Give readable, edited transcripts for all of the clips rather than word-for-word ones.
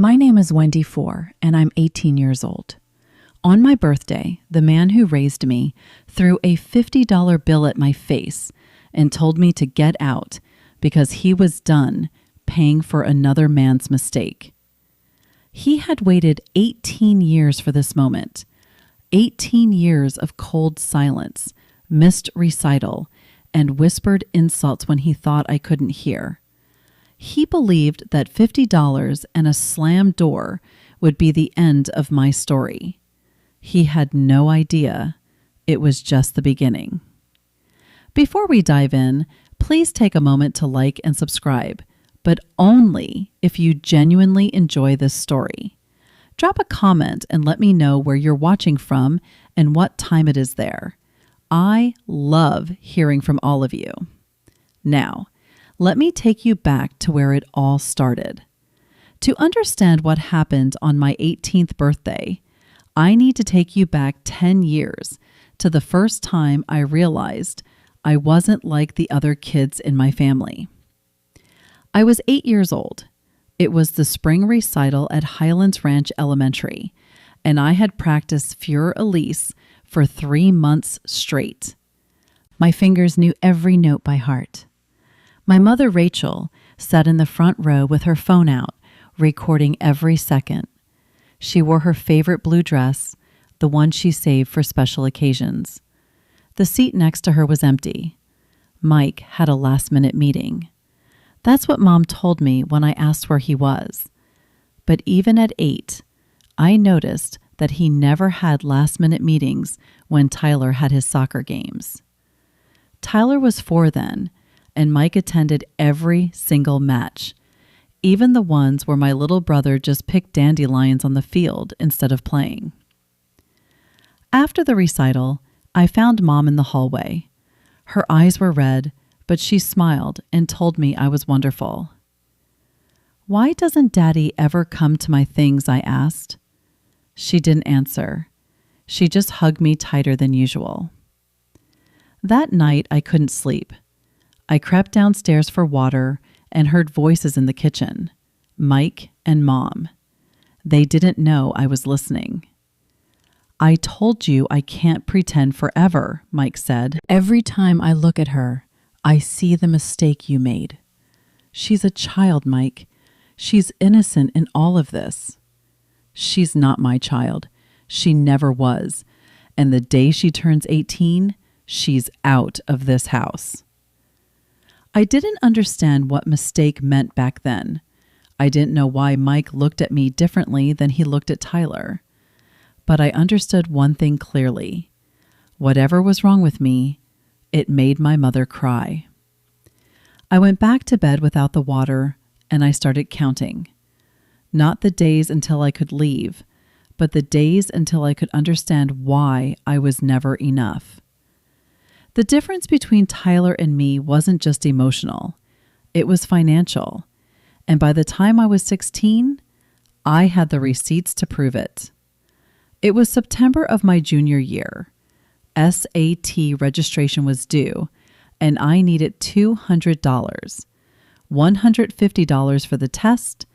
My name is Wendy Four, and I'm 18 years old. On my birthday, the man who raised me threw a $50 bill at my face and told me to get out because he was done paying for another man's mistake. He had waited 18 years for this moment, 18 years of cold silence, missed recital, and whispered insults when he thought I couldn't hear. He believed that $50 and a slammed door would be the end of my story. He had no idea it was just the beginning. Before we dive in, please take a moment to like and subscribe, but only if you genuinely enjoy this story. Drop a comment and let me know where you're watching from and what time it is there. I love hearing from all of you. Now, let me take you back to where it all started. To understand what happened on my 18th birthday, I need to take you back 10 years to the first time I realized I wasn't like the other kids in my family. I was 8 years old. It was the spring recital at Highlands Ranch Elementary, and I had practiced Fur Elise for 3 months straight. My fingers knew every note by heart. My mother, Rachel, sat in the front row with her phone out, recording every second. She wore her favorite blue dress, the one she saved for special occasions. The seat next to her was empty. Mike had a last-minute meeting. That's what Mom told me when I asked where he was. But even at 8, I noticed that he never had last-minute meetings when Tyler had his soccer games. Tyler was 4 then, and Mike attended every single match, even the ones where my little brother just picked dandelions on the field instead of playing. After the recital, I found Mom in the hallway. Her eyes were red, but she smiled and told me I was wonderful. "Why doesn't Daddy ever come to my things?" I asked. She didn't answer. She just hugged me tighter than usual. That night, I couldn't sleep. I crept downstairs for water and heard voices in the kitchen, Mike and Mom. They didn't know I was listening. "I told you I can't pretend forever," Mike said. "Every time I look at her, I see the mistake you made. She's a child, Mike. She's innocent in all of this." "She's not my child. She never was. And the day she turns 18, she's out of this house." I didn't understand what mistake meant back then. I didn't know why Mike looked at me differently than he looked at Tyler. But I understood one thing clearly. Whatever was wrong with me, it made my mother cry. I went back to bed without the water, and I started counting. Not the days until I could leave, but the days until I could understand why I was never enough. The difference between Tyler and me wasn't just emotional. It was financial. And by the time I was 16, I had the receipts to prove it. It was September of my junior year. SAT registration was due, and I needed $200, $150 for the test,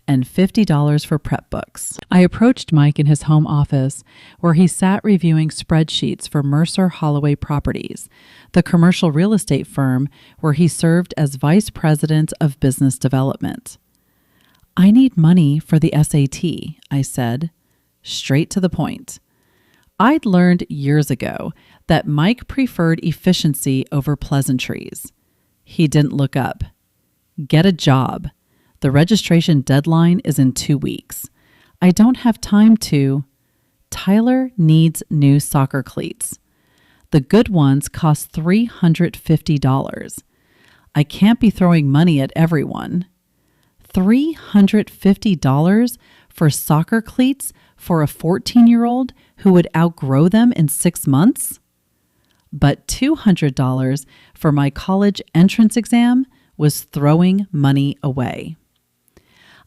and $50 for prep books. I approached Mike in his home office, where he sat reviewing spreadsheets for Mercer Holloway Properties, the commercial real estate firm where he served as vice president of business development. "I need money for the SAT," I said, straight to the point. I'd learned years ago that Mike preferred efficiency over pleasantries. He didn't look up. "Get a job. The registration deadline is in 2 weeks. I don't have time to." "Tyler needs new soccer cleats. The good ones cost $350. I can't be throwing money at everyone." $350 for soccer cleats for a 14-year-old who would outgrow them in 6 months? But $200 for my college entrance exam was throwing money away.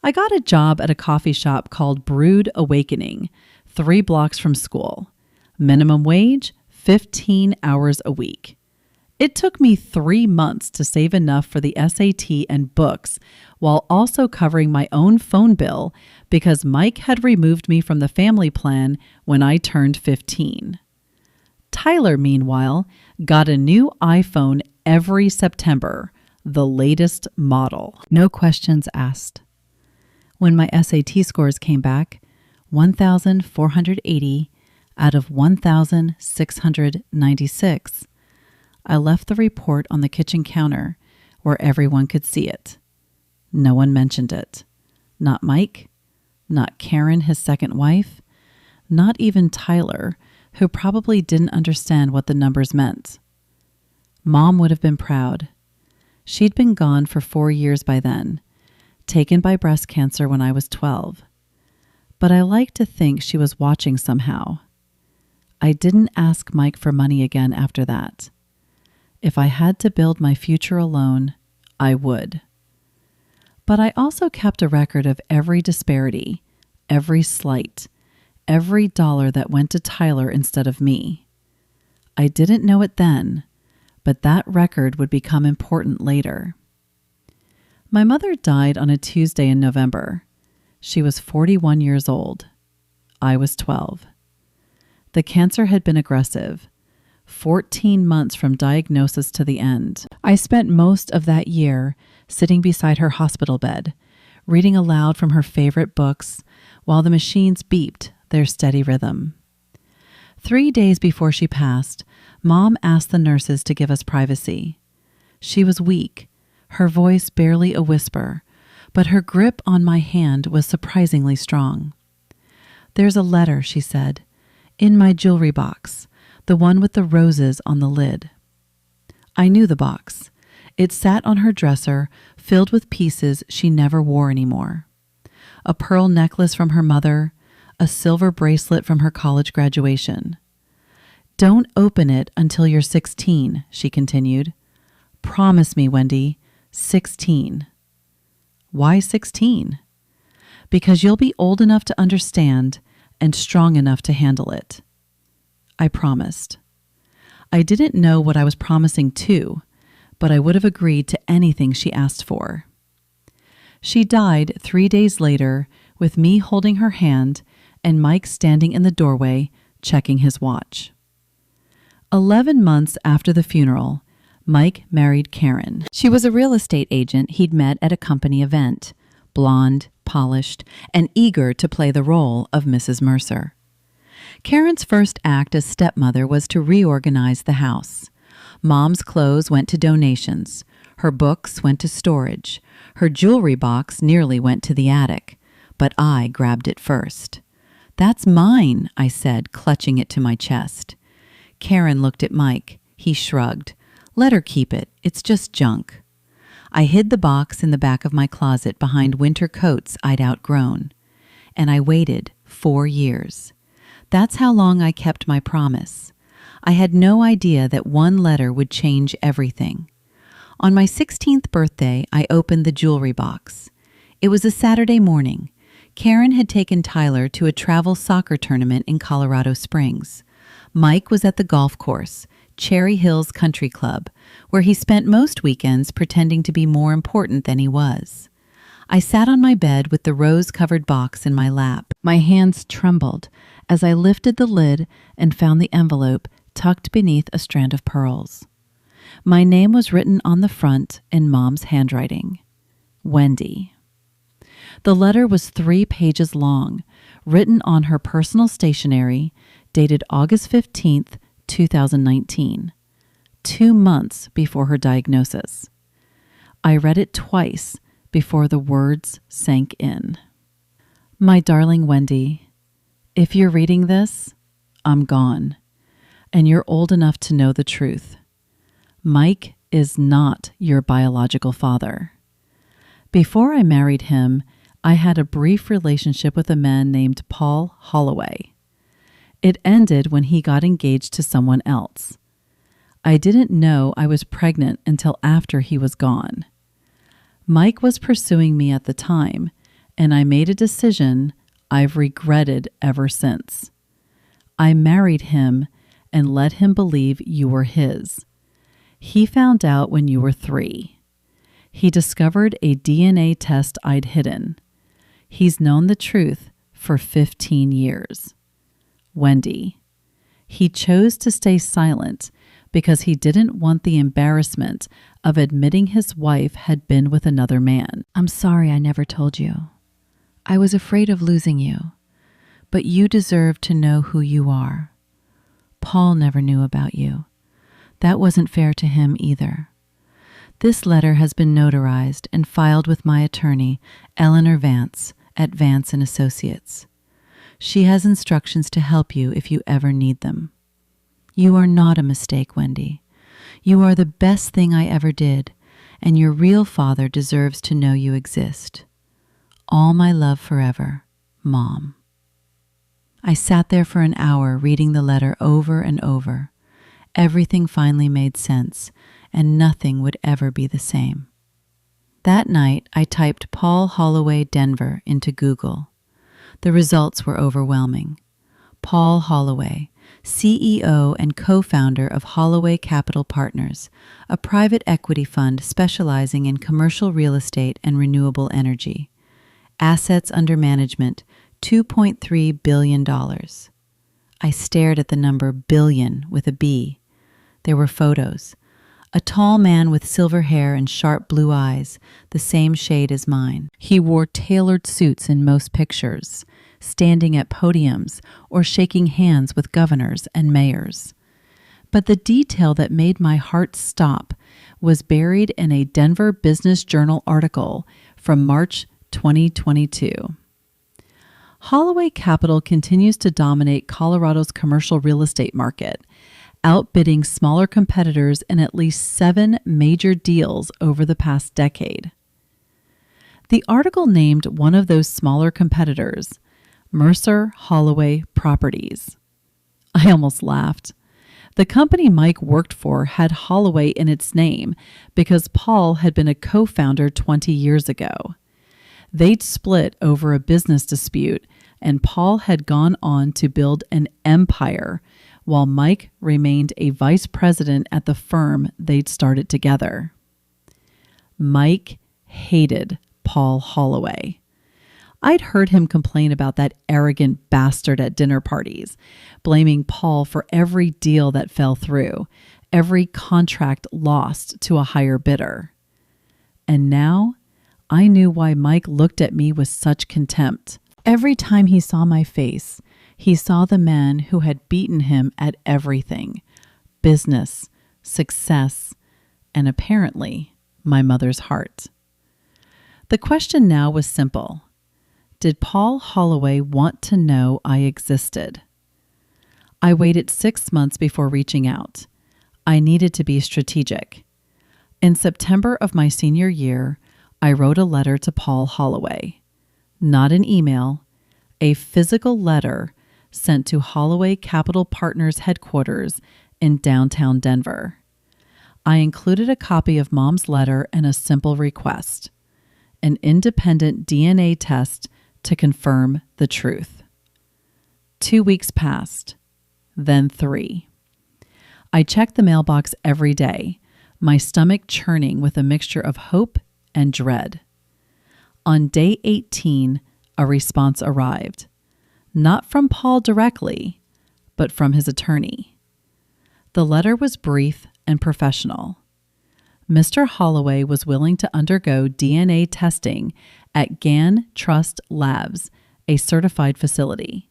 I got a job at a coffee shop called Brewed Awakening, 3 blocks from school. Minimum wage, 15 hours a week. It took me 3 months to save enough for the SAT and books while also covering my own phone bill because Mike had removed me from the family plan when I turned 15. Tyler, meanwhile, got a new iPhone every September, the latest model. No questions asked. When my SAT scores came back, 1,480 out of 1,696, I left the report on the kitchen counter where everyone could see it. No one mentioned it. Not Mike, not Karen, his second wife, not even Tyler, who probably didn't understand what the numbers meant. Mom would have been proud. She'd been gone for 4 years by then, taken by breast cancer when I was 12. But I like to think she was watching somehow. I didn't ask Mike for money again after that. If I had to build my future alone, I would. But I also kept a record of every disparity, every slight, every dollar that went to Tyler instead of me. I didn't know it then, but that record would become important later. My mother died on a Tuesday in November. She was 41 years old. I was 12. The cancer had been aggressive. 14 months from diagnosis to the end. I spent most of that year sitting beside her hospital bed, reading aloud from her favorite books while the machines beeped their steady rhythm. 3 days before she passed, Mom asked the nurses to give us privacy. She was weak, her voice barely a whisper, but her grip on my hand was surprisingly strong. "There's a letter," she said, "in my jewelry box. The one with the roses on the lid." I knew the box. It sat on her dresser, filled with pieces she never wore anymore. A pearl necklace from her mother, a silver bracelet from her college graduation. "Don't open it until you're 16, she continued. "Promise me, Wendy, 16. "Why 16? "Because you'll be old enough to understand and strong enough to handle it." I promised. I didn't know what I was promising to, but I would have agreed to anything she asked for. She died 3 days later with me holding her hand and Mike standing in the doorway checking his watch. 11 months after the funeral, Mike married Karen. She was a real estate agent he'd met at a company event, blonde, polished, and eager to play the role of Mrs. Mercer. Karen's first act as stepmother was to reorganize the house. Mom's clothes went to donations. Her books went to storage. Her jewelry box nearly went to the attic, but I grabbed it first. "That's mine," I said, clutching it to my chest. Karen looked at Mike. He shrugged. "Let her keep it. It's just junk." I hid the box in the back of my closet behind winter coats I'd outgrown. And I waited 4 years. That's how long I kept my promise. I had no idea that one letter would change everything. On my 16th birthday, I opened the jewelry box. It was a Saturday morning. Karen had taken Tyler to a travel soccer tournament in Colorado Springs. Mike was at the golf course, Cherry Hills Country Club, where he spent most weekends pretending to be more important than he was. I sat on my bed with the rose-covered box in my lap. My hands trembled as I lifted the lid and found the envelope tucked beneath a strand of pearls. My name was written on the front in Mom's handwriting. Wendy. The letter was 3 pages long, written on her personal stationery, dated August 15th, 2019, 2 months before her diagnosis. I read it twice before the words sank in. My darling Wendy, if you're reading this, I'm gone, and you're old enough to know the truth. Mike is not your biological father. Before I married him, I had a brief relationship with a man named Paul Holloway. It ended when he got engaged to someone else. I didn't know I was pregnant until after he was gone. Mike was pursuing me at the time, and I made a decision I've regretted ever since. I married him and let him believe you were his. He found out when you were 3. He discovered a DNA test I'd hidden. He's known the truth for 15 years. Wendy. He chose to stay silent because he didn't want the embarrassment of admitting his wife had been with another man. I'm sorry I never told you. I was afraid of losing you, but you deserve to know who you are. Paul never knew about you. That wasn't fair to him either. This letter has been notarized and filed with my attorney, Eleanor Vance, at Vance & Associates. She has instructions to help you if you ever need them. You are not a mistake, Wendy. You are the best thing I ever did, and your real father deserves to know you exist. All my love forever, Mom. I sat there for an hour reading the letter over and over. Everything finally made sense, and nothing would ever be the same. That night, I typed Paul Holloway Denver into Google. The results were overwhelming. Paul Holloway, CEO and co-founder of Holloway Capital Partners, a private equity fund specializing in commercial real estate and renewable energy. Assets under management, $2.3 billion. I stared at the number billion with a B. There were photos. A tall man with silver hair and sharp blue eyes, the same shade as mine. He wore tailored suits in most pictures, standing at podiums or shaking hands with governors and mayors. But the detail that made my heart stop was buried in a Denver Business Journal article from March 2022. Holloway Capital continues to dominate Colorado's commercial real estate market, outbidding smaller competitors in at least 7 major deals over the past decade. The article named one of those smaller competitors, Mercer Holloway Properties. I almost laughed. The company Mike worked for had Holloway in its name because Paul had been a co-founder 20 years ago. They'd split over a business dispute, and Paul had gone on to build an empire, while Mike remained a vice president at the firm they'd started together. Mike hated Paul Holloway. I'd heard him complain about that arrogant bastard at dinner parties, blaming Paul for every deal that fell through, every contract lost to a higher bidder. And now I knew why Mike looked at me with such contempt. Every time he saw my face, he saw the man who had beaten him at everything: business, success, and apparently my mother's heart. The question now was simple. Did Paul Holloway want to know I existed? I waited 6 months before reaching out. I needed to be strategic. In September of my senior year, I wrote a letter to Paul Holloway. Not an email, a physical letter sent to Holloway Capital Partners headquarters in downtown Denver. I included a copy of Mom's letter and a simple request: an independent DNA test to confirm the truth. 2 weeks passed, then 3. I checked the mailbox every day, my stomach churning with a mixture of hope and dread. On day 18, a response arrived, not from Paul directly, but from his attorney. The letter was brief and professional. Mr. Holloway was willing to undergo DNA testing at Gann Trust Labs, a certified facility.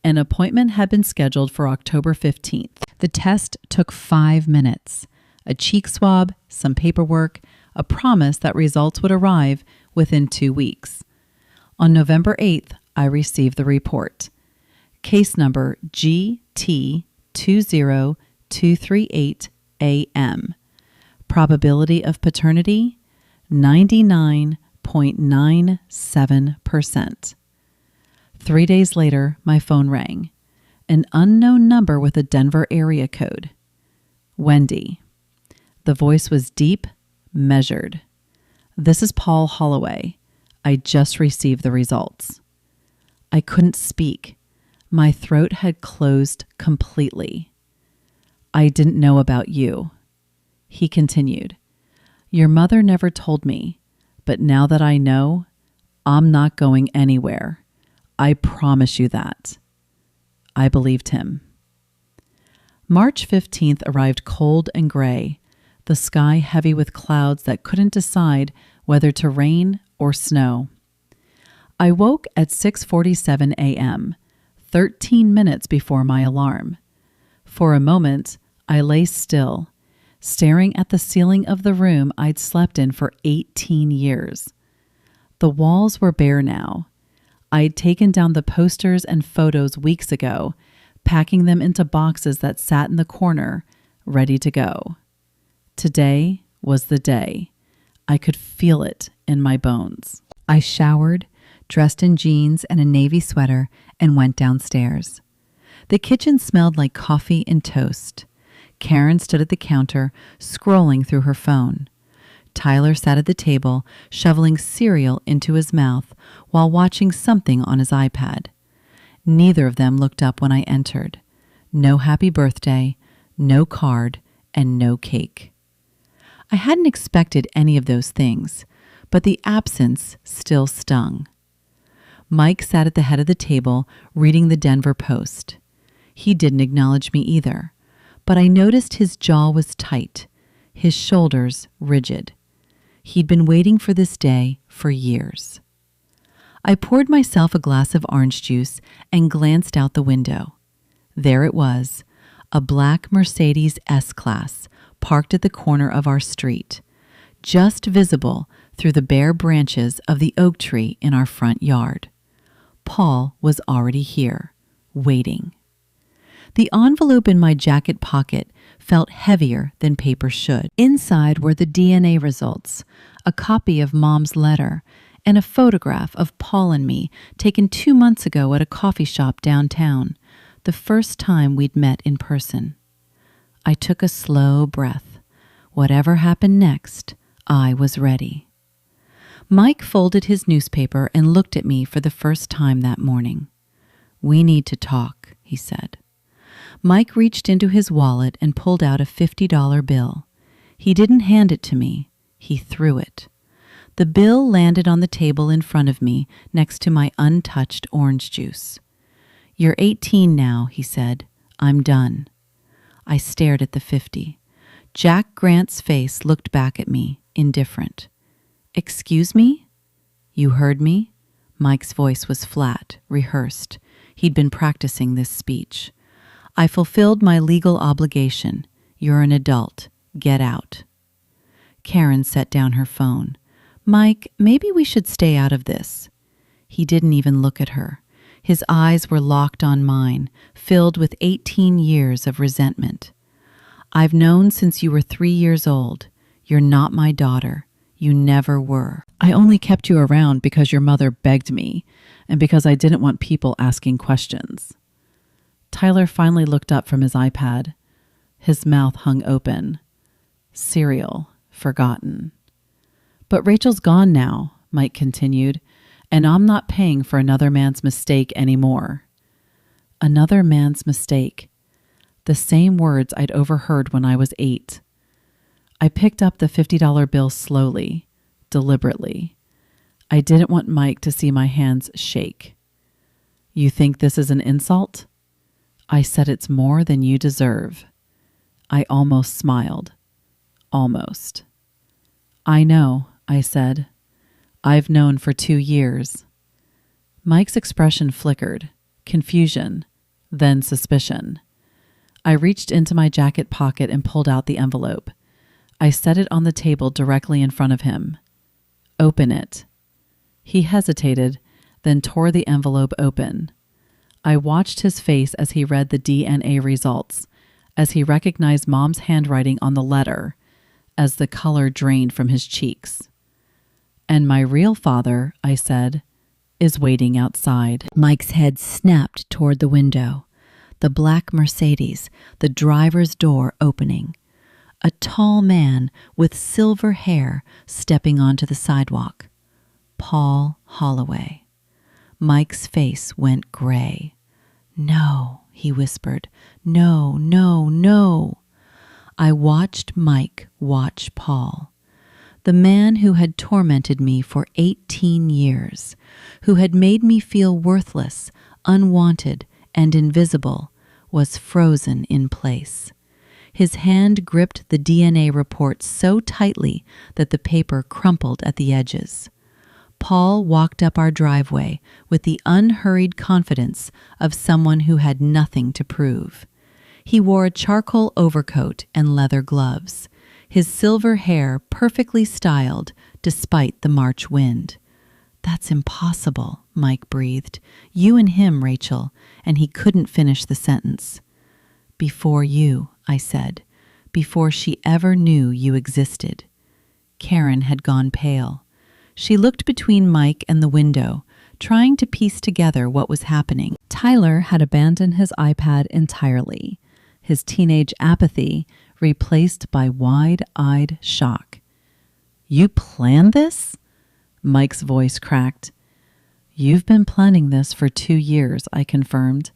An appointment had been scheduled for October 15th. The test took 5 minutes. A cheek swab, some paperwork, a promise that results would arrive within 2 weeks. On November 8th, I received the report. Case number GT20238AM. Probability of paternity, 99.97%. 3 days later, my phone rang. An unknown number with a Denver area code. Wendy. The voice was deep, measured. This is Paul Holloway. I just received the results. I couldn't speak. My throat had closed completely. I didn't know about you. He continued, "Your mother never told me, but now that I know, I'm not going anywhere. I promise you that." I believed him. March 15th arrived cold and gray, the sky heavy with clouds that couldn't decide whether to rain or snow. I woke at 6:47 a.m., 13 minutes before my alarm. For a moment, I lay still, staring at the ceiling of the room I'd slept in for 18 years. The walls were bare now. I'd taken down the posters and photos weeks ago, packing them into boxes that sat in the corner, ready to go. Today was the day. I could feel it in my bones. I showered, dressed in jeans and a navy sweater, and went downstairs. The kitchen smelled like coffee and toast. Karen stood at the counter, scrolling through her phone. Tyler sat at the table, shoveling cereal into his mouth while watching something on his iPad. Neither of them looked up when I entered. No happy birthday, no card, and no cake. I hadn't expected any of those things, but the absence still stung. Mike sat at the head of the table, reading the Denver Post. He didn't acknowledge me either, but I noticed his jaw was tight, his shoulders rigid. He'd been waiting for this day for years. I poured myself a glass of orange juice and glanced out the window. There it was, a black Mercedes S-Class parked at the corner of our street, just visible through the bare branches of the oak tree in our front yard. Paul was already here, waiting. The envelope in my jacket pocket felt heavier than paper should. Inside were the DNA results, a copy of Mom's letter, and a photograph of Paul and me taken 2 months ago at a coffee shop downtown, the first time we'd met in person. I took a slow breath. Whatever happened next, I was ready. Mike folded his newspaper and looked at me for the first time that morning. "We need to talk," he said. Mike reached into his wallet and pulled out a $50 bill. He didn't hand it to me. He threw it. The bill landed on the table in front of me next to my untouched orange juice. "You're 18 now," he said. "I'm done." I stared at the 50. Jack Grant's face looked back at me, indifferent. "Excuse me?" "You heard me?" Mike's voice was flat, rehearsed. He'd been practicing this speech. "I fulfilled my legal obligation. You're an adult. Get out." Karen set down her phone. "Mike, maybe we should stay out of this." He didn't even look at her. His eyes were locked on mine, filled with 18 years of resentment. "I've known since you were 3 years old. You're not my daughter. You never were. I only kept you around because your mother begged me, and because I didn't want people asking questions." Tyler finally looked up from his iPad. His mouth hung open. Cereal, forgotten. "But Rachel's gone now," Mike continued, "and I'm not paying for another man's mistake anymore." Another man's mistake. The same words I'd overheard when I was 8. I picked up the $50 bill slowly, deliberately. I didn't want Mike to see my hands shake. "You think this is an insult?" I said, "It's more than you deserve." I almost smiled. Almost. "I know," I said. "I've known for 2 years. Mike's expression flickered, confusion, then suspicion. I reached into my jacket pocket and pulled out the envelope. I set it on the table directly in front of him. "Open it." He hesitated, then tore the envelope open. I watched his face as he read the DNA results, as he recognized Mom's handwriting on the letter, as the color drained from his cheeks. "And my real father," I said, "is waiting outside." Mike's head snapped toward the window. The black Mercedes, the driver's door opening. A tall man with silver hair stepping onto the sidewalk. Paul Holloway. Mike's face went gray. "No," he whispered. "No, no, no." I watched Mike watch Paul. The man who had tormented me for 18 years, who had made me feel worthless, unwanted, and invisible, was frozen in place. His hand gripped the DNA report so tightly that the paper crumpled at the edges. Paul walked up our driveway with the unhurried confidence of someone who had nothing to prove. He wore a charcoal overcoat and leather gloves, his silver hair perfectly styled despite the March wind. "That's impossible," Mike breathed. "You and him, Rachel," and he couldn't finish the sentence. "Before you," I said, "before she ever knew you existed." Karen had gone pale. She looked between Mike and the window, trying to piece together what was happening. Tyler had abandoned his iPad entirely, his teenage apathy replaced by wide-eyed shock. "You planned this?" Mike's voice cracked. "You've been planning this for 2 years," I confirmed.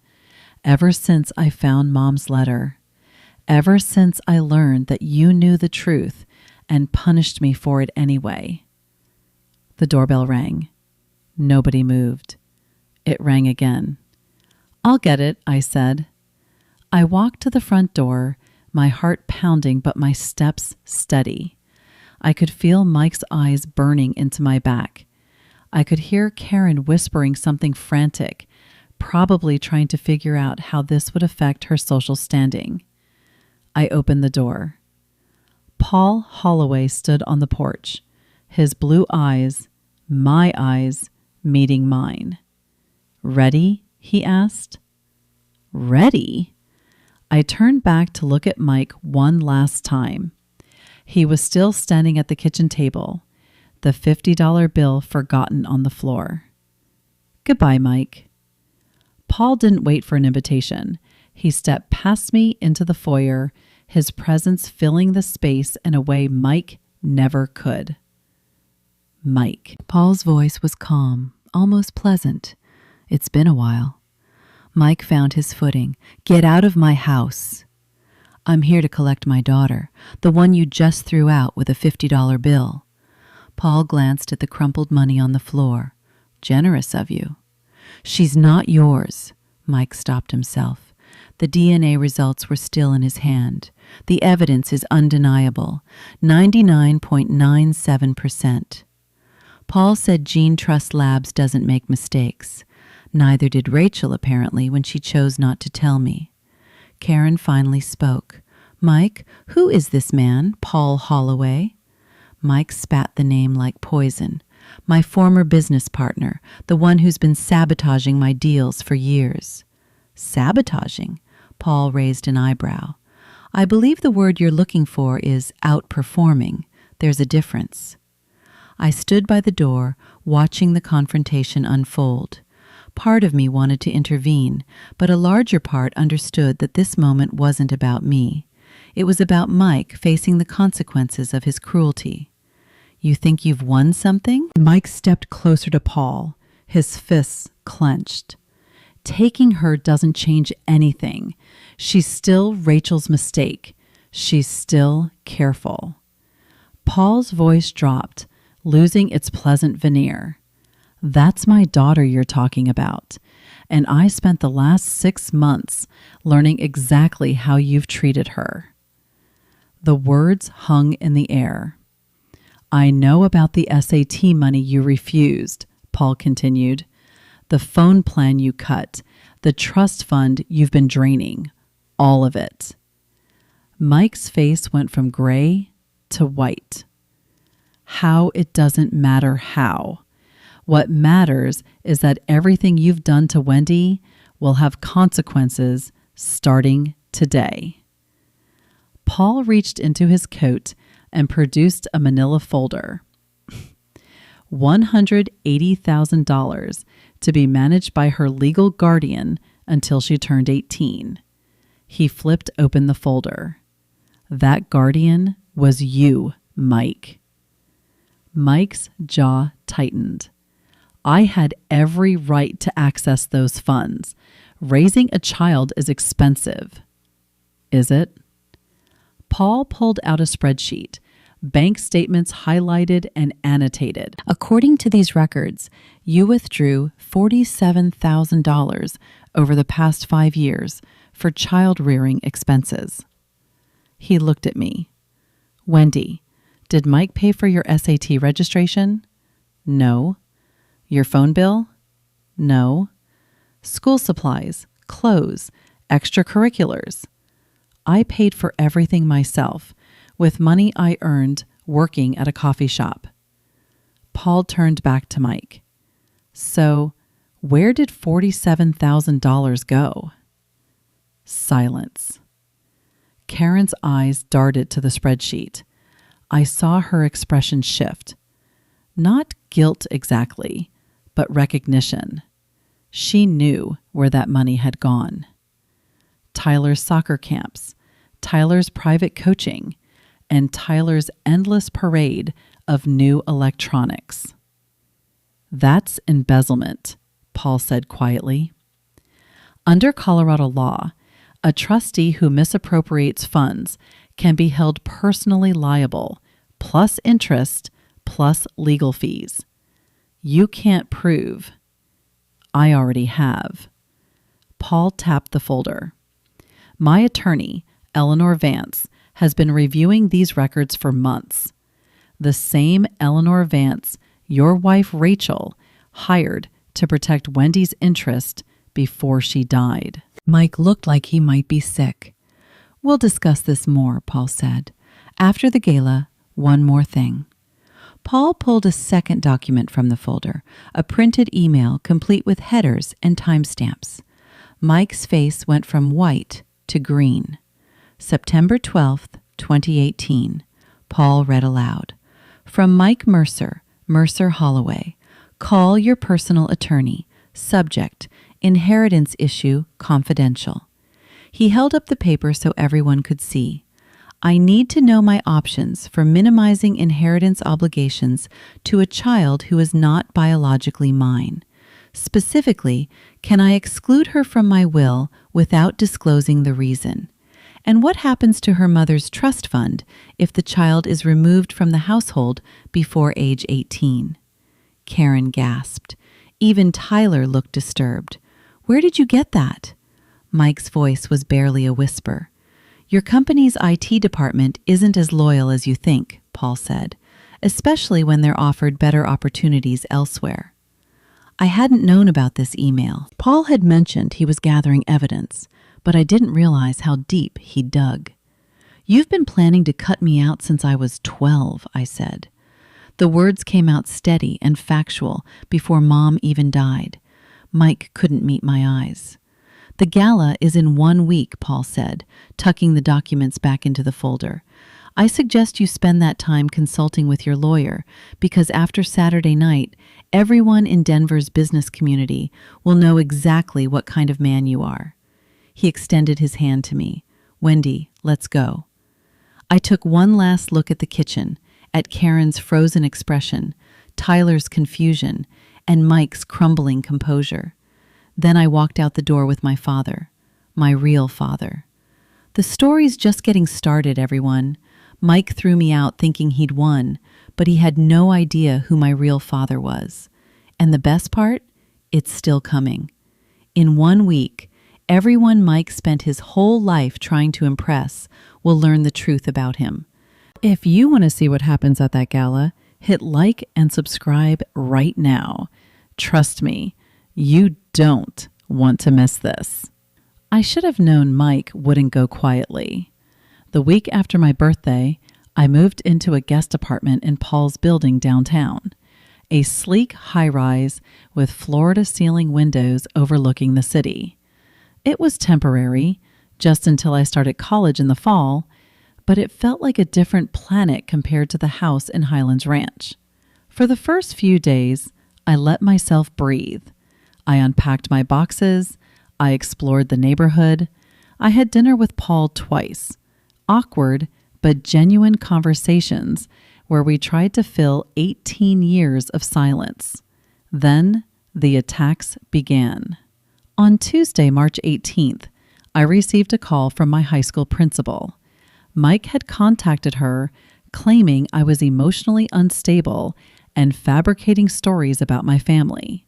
"Ever since I found Mom's letter. Ever since I learned that you knew the truth and punished me for it anyway." The doorbell rang. Nobody moved. It rang again. "I'll get it," I said. I walked to the front door, my heart pounding but my steps steady. I could feel Mike's eyes burning into my back. I could hear Karen whispering something frantic, probably trying to figure out how this would affect her social standing. I opened the door. Paul Holloway stood on the porch, his blue eyes, my eyes, meeting mine. "Ready?" he asked. "Ready?" I turned back to look at Mike one last time. He was still standing at the kitchen table, the $50 bill forgotten on the floor. "Goodbye, Mike." Paul didn't wait for an invitation. He stepped past me into the foyer, his presence filling the space in a way Mike never could. "Mike." Paul's voice was calm, almost pleasant. "It's been a while." Mike found his footing. "Get out of my house." "I'm here to collect my daughter, the one you just threw out with a $50 bill." Paul glanced at the crumpled money on the floor. "Generous of you." "She's not yours." Mike stopped himself. The DNA results were still in his hand. The evidence is undeniable, 99.97%. Paul said Gene Trust Labs doesn't make mistakes. Neither did Rachel, apparently, when she chose not to tell me. Karen finally spoke. "Mike, who is this man, Paul Holloway?" Mike spat the name like poison. "My former business partner, the one who's been sabotaging my deals for years." "Sabotaging?" Paul raised an eyebrow. "I believe the word you're looking for is outperforming. There's a difference." I stood by the door, watching the confrontation unfold. Part of me wanted to intervene, but a larger part understood that this moment wasn't about me. It was about Mike facing the consequences of his cruelty. "You think you've won something?" Mike stepped closer to Paul, his fists clenched. "Taking her doesn't change anything. She's still Rachel's mistake. She's still careful." Paul's voice dropped, losing its pleasant veneer. "That's my daughter you're talking about, and I spent the last 6 months learning exactly how you've treated her." The words hung in the air. "I know about the SAT money you refused," Paul continued. "The phone plan you cut, the trust fund you've been draining, all of it." Mike's face went from gray to white. "How it doesn't matter how. What matters is that everything you've done to Wendy will have consequences starting today." Paul reached into his coat and produced a manila folder. $180,000 to be managed by her legal guardian until she turned 18. He flipped open the folder. "That guardian was you, Mike." Mike's jaw tightened. I had every right to access those funds. Raising a child is expensive. Is it? Paul pulled out a spreadsheet, bank statements highlighted and annotated. According to these records, you withdrew $47,000 over the past 5 years for child-rearing expenses. He looked at me. Wendy, did Mike pay for your SAT registration? No. Your phone bill? No. School supplies, clothes, extracurriculars. I paid for everything myself with money I earned working at a coffee shop. Paul turned back to Mike. So, where did $47,000 go? Silence. Karen's eyes darted to the spreadsheet. I saw her expression shift. Not guilt exactly, but recognition. She knew where that money had gone. Tyler's soccer camps, Tyler's private coaching, and Tyler's endless parade of new electronics. That's embezzlement, Paul said quietly. Under Colorado law, a trustee who misappropriates funds can be held personally liable, plus interest, plus legal fees. You can't prove. I already have. Paul tapped the folder. My attorney, Eleanor Vance, has been reviewing these records for months. The same Eleanor Vance your wife Rachel hired to protect Wendy's interest before she died. Mike looked like he might be sick. We'll discuss this more, Paul said. After the gala, one more thing. Paul pulled a second document from the folder, a printed email complete with headers and timestamps. Mike's face went from white to green. September 12th, 2018. Paul read aloud. From Mike Mercer, Mercer Holloway. Call your personal attorney. Subject, inheritance issue, confidential. He held up the paper so everyone could see. I need to know my options for minimizing inheritance obligations to a child who is not biologically mine. Specifically, can I exclude her from my will without disclosing the reason? And what happens to her mother's trust fund if the child is removed from the household before age 18? Karen gasped. Even Tyler looked disturbed. Where did you get that? Mike's voice was barely a whisper. Your company's IT department isn't as loyal as you think, Paul said, especially when they're offered better opportunities elsewhere. I hadn't known about this email. Paul had mentioned he was gathering evidence, but I didn't realize how deep he dug. You've been planning to cut me out since I was 12, I said. The words came out steady and factual before Mom even died. Mike couldn't meet my eyes. The gala is in 1 week, Paul said, tucking the documents back into the folder. I suggest you spend that time consulting with your lawyer because after Saturday night, everyone in Denver's business community will know exactly what kind of man you are. He extended his hand to me. Wendy, let's go. I took one last look at the kitchen, at Karen's frozen expression, Tyler's confusion, and Mike's crumbling composure. Then I walked out the door with my father, my real father. The story's just getting started, everyone. Mike threw me out thinking he'd won, but he had no idea who my real father was. And the best part? It's still coming. In 1 week, everyone Mike spent his whole life trying to impress will learn the truth about him. If you want to see what happens at that gala, hit like and subscribe right now. Trust me, you don't want to miss this. I should have known Mike wouldn't go quietly. The week after my birthday, I moved into a guest apartment in Paul's building downtown, a sleek high-rise with floor-to-ceiling windows overlooking the city. It was temporary, just until I started college in the fall, but it felt like a different planet compared to the house in Highlands Ranch. For the first few days, I let myself breathe. I unpacked my boxes. I explored the neighborhood. I had dinner with Paul twice. Awkward, but genuine conversations where we tried to fill 18 years of silence. Then the attacks began. On Tuesday, March 18th, I received a call from my high school principal. Mike had contacted her, claiming I was emotionally unstable and fabricating stories about my family.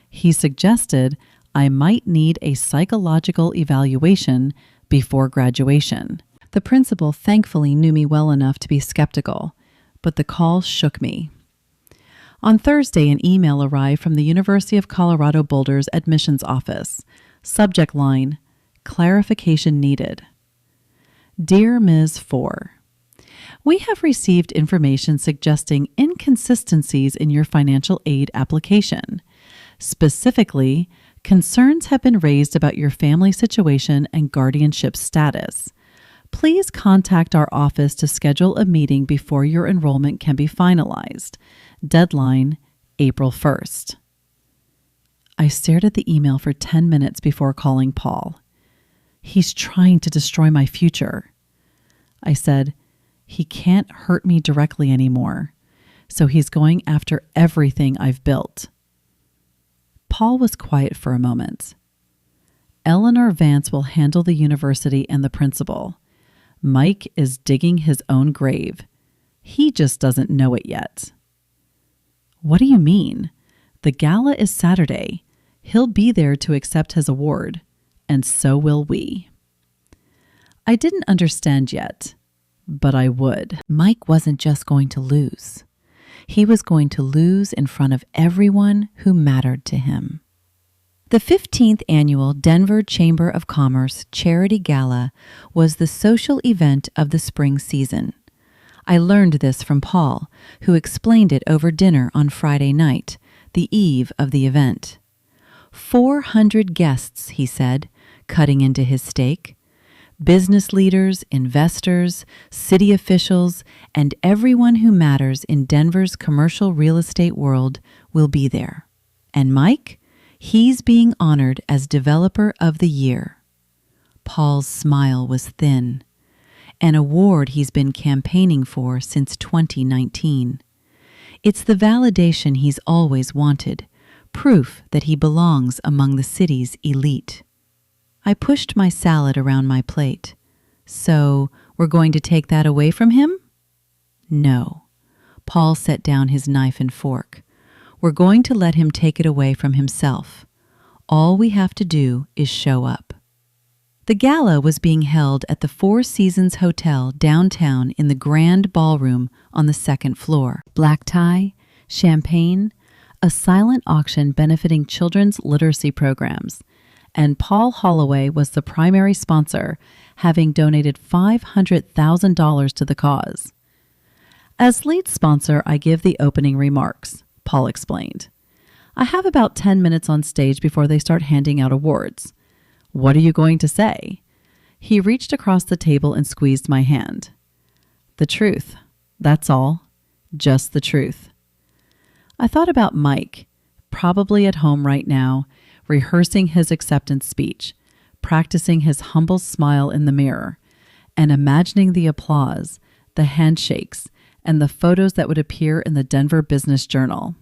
He suggested I might need a psychological evaluation before graduation. The principal thankfully knew me well enough to be skeptical, but the call shook me. On Thursday, an email arrived from the University of Colorado Boulder's admissions office. Subject line, clarification needed. Dear Ms. 4, we have received information suggesting inconsistencies in your financial aid application. Specifically, concerns have been raised about your family situation and guardianship status. Please contact our office to schedule a meeting before your enrollment can be finalized. Deadline, April 1st. I stared at the email for 10 minutes before calling Paul. He's trying to destroy my future. I said, he can't hurt me directly anymore, so he's going after everything I've built. Paul was quiet for a moment. Eleanor Vance will handle the university and the principal. Mike is digging his own grave. He just doesn't know it yet. What do you mean? The gala is Saturday. He'll be there to accept his award, and so will we. I didn't understand yet, but I would. Mike wasn't just going to lose. He was going to lose in front of everyone who mattered to him. The 15th Annual Denver Chamber of Commerce Charity Gala was the social event of the spring season. I learned this from Paul, who explained it over dinner on Friday night, the eve of the event. 400 guests, he said, cutting into his steak. Business leaders, investors, city officials, and everyone who matters in Denver's commercial real estate world will be there. And Mike? He's being honored as Developer of the Year. Paul's smile was thin. An award he's been campaigning for since 2019. It's the validation he's always wanted, proof that he belongs among the city's elite. I pushed my salad around my plate. So, we're going to take that away from him? No. Paul set down his knife and fork. We're going to let him take it away from himself. All we have to do is show up. The gala was being held at the Four Seasons Hotel downtown in the grand ballroom on the second floor. Black tie, champagne, a silent auction benefiting children's literacy programs, and Paul Holloway was the primary sponsor, having donated $500,000 to the cause. As lead sponsor, I give the opening remarks, Paul explained. I have about 10 minutes on stage before they start handing out awards. What are you going to say? He reached across the table and squeezed my hand. The truth. That's all. Just the truth. I thought about Mike, probably at home right now, rehearsing his acceptance speech, practicing his humble smile in the mirror, and imagining the applause, the handshakes, and the photos that would appear in the Denver Business Journal.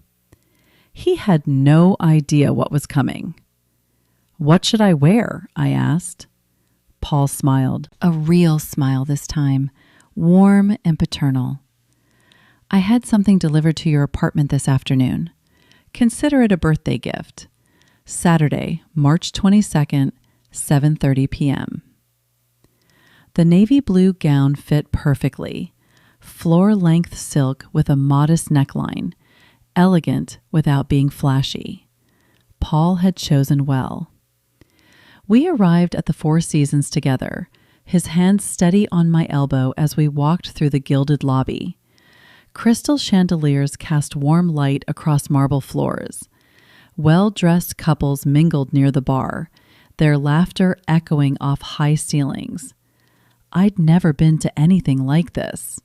He had no idea what was coming. What should I wear? I asked. Paul smiled, a real smile this time, warm and paternal. I had something delivered to your apartment this afternoon. Consider it a birthday gift. Saturday, March 22nd, 7:30 p.m. The navy blue gown fit perfectly. Floor-length silk with a modest neckline, elegant without being flashy. Paul had chosen well. We arrived at the Four Seasons together, his hand steady on my elbow as we walked through the gilded lobby. Crystal chandeliers cast warm light across marble floors. Well-dressed couples mingled near the bar, their laughter echoing off high ceilings. I'd never been to anything like this.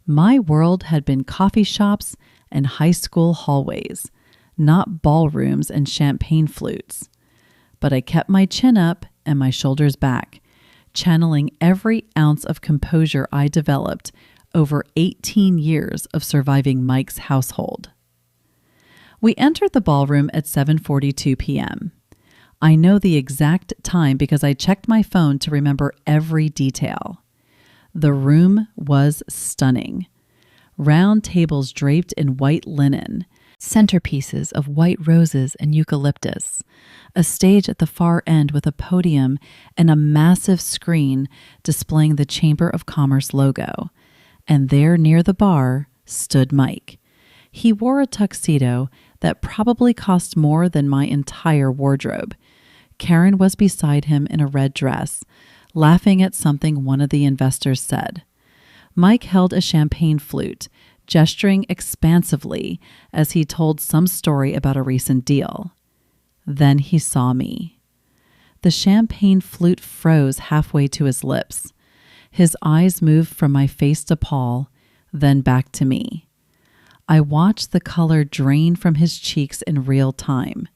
My world had been coffee shops and high school hallways, not ballrooms and champagne flutes. But I kept my chin up and my shoulders back, channeling every ounce of composure I developed over 18 years of surviving Mike's household. We entered the ballroom at 7:42 p.m. I know the exact time because I checked my phone to remember every detail. The room was stunning. Round tables draped in white linen, centerpieces of white roses and eucalyptus, a stage at the far end with a podium and a massive screen displaying the Chamber of Commerce logo. And there near the bar stood Mike. He wore a tuxedo that probably cost more than my entire wardrobe. Karen was beside him in a red dress, laughing at something one of the investors said. Mike held a champagne flute, gesturing expansively as he told some story about a recent deal. Then he saw me. The champagne flute froze halfway to his lips. His eyes moved from my face to Paul, then back to me. I watched the color drain from his cheeks in real time.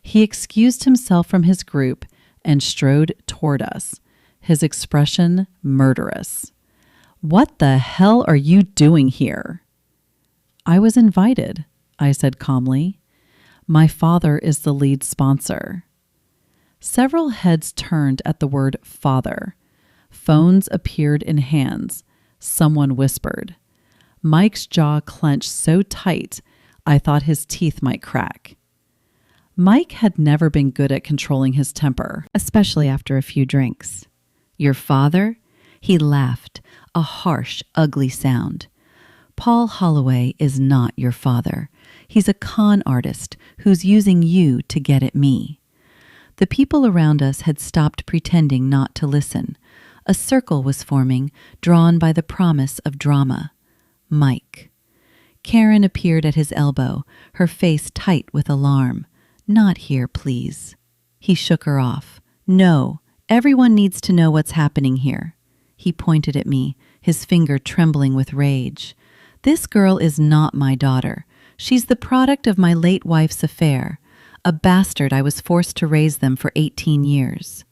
He excused himself from his group and strode toward us, his expression murderous. "What the hell are you doing here?" "I was invited," I said calmly. "My father is the lead sponsor." Several heads turned at the word father. Phones appeared in hands. Someone whispered. Mike's jaw clenched so tight, I thought his teeth might crack. Mike had never been good at controlling his temper, especially after a few drinks. "Your father?" He laughed, a harsh, ugly sound. "Paul Holloway is not your father. He's a con artist who's using you to get at me." The people around us had stopped pretending not to listen. A circle was forming, drawn by the promise of drama. Mike. Karen appeared at his elbow, her face tight with alarm. "Not here, please." He shook her off. "No, everyone needs to know what's happening here." He pointed at me, his finger trembling with rage. "This girl is not my daughter. She's the product of my late wife's affair, a bastard I was forced to raise them for 18 years.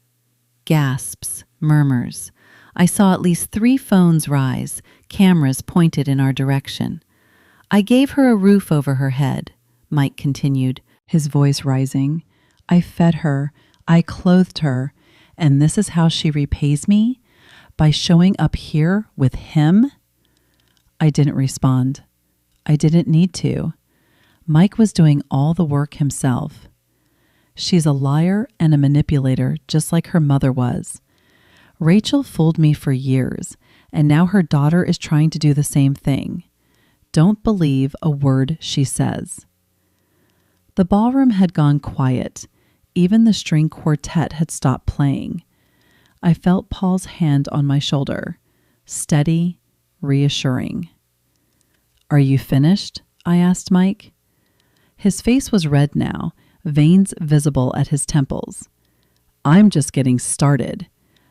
Gasps, murmurs. I saw at least 3 phones rise, cameras pointed in our direction. "I gave her a roof over her head," Mike continued, his voice rising. "I fed her, I clothed her, and this is how she repays me? By showing up here with him?" I didn't respond. I didn't need to. Mike was doing all the work himself. "She's a liar and a manipulator, just like her mother was. Rachel fooled me for years, and now her daughter is trying to do the same thing. Don't believe a word she says." The ballroom had gone quiet. Even the string quartet had stopped playing. I felt Paul's hand on my shoulder, steady, reassuring. "Are you finished?" I asked Mike. His face was red now, veins visible at his temples. "I'm just getting started.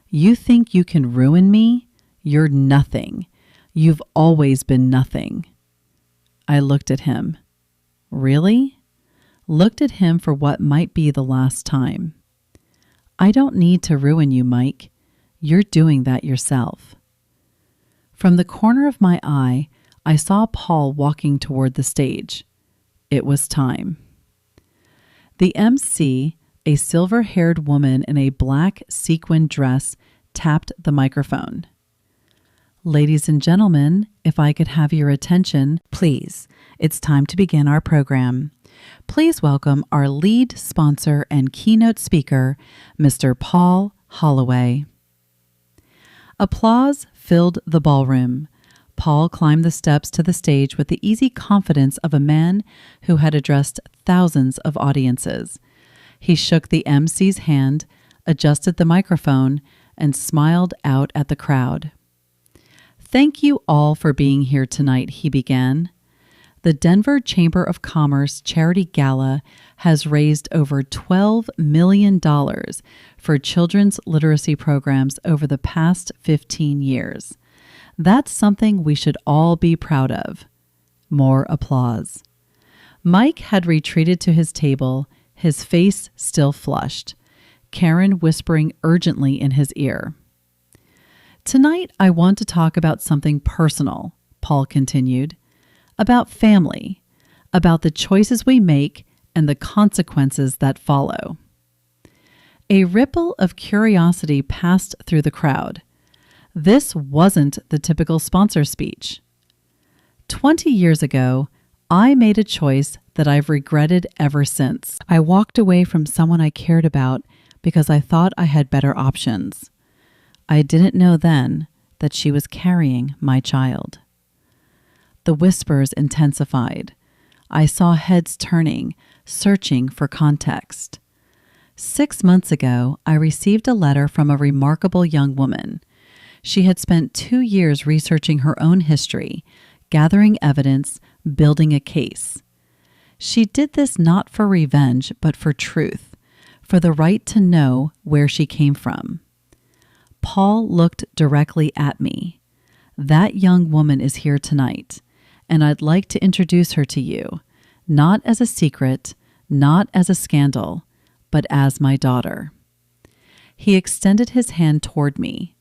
You think you can ruin me? You're nothing. You've always been nothing." I looked at him. Really? Looked at him for what might be the last time. "I don't need to ruin you, Mike. You're doing that yourself." From the corner of my eye, I saw Paul walking toward the stage. It was time. The MC, a silver-haired woman in a black sequin dress, tapped the microphone. "Ladies and gentlemen, if I could have your attention, please. It's time to begin our program. Please welcome our lead sponsor and keynote speaker, Mr. Paul Holloway." Applause filled the ballroom. Paul climbed the steps to the stage with the easy confidence of a man who had addressed thousands of audiences. He shook the MC's hand, adjusted the microphone, and smiled out at the crowd. "Thank you all for being here tonight," he began. The Denver Chamber of Commerce Charity Gala has raised over $12 million for children's literacy programs over the past 15 years. That's something we should all be proud of. More applause. Mike had retreated to his table, his face still flushed, Karen whispering urgently in his ear. "Tonight I want to talk about something personal," Paul continued, "about family, about the choices we make and the consequences that follow." A ripple of curiosity passed through the crowd. This wasn't the typical sponsor speech. 20 years ago, I made a choice that I've regretted ever since. I walked away from someone I cared about because I thought I had better options. I didn't know then that she was carrying my child. The whispers intensified. I saw heads turning, searching for context. 6 months ago, I received a letter from a remarkable young woman. She had spent 2 years researching her own history, gathering evidence, building a case. She did this not for revenge, but for truth, for the right to know where she came from. Paul looked directly at me. That young woman is here tonight, and I'd like to introduce her to you, not as a secret, not as a scandal, but as my daughter. He extended his hand toward me.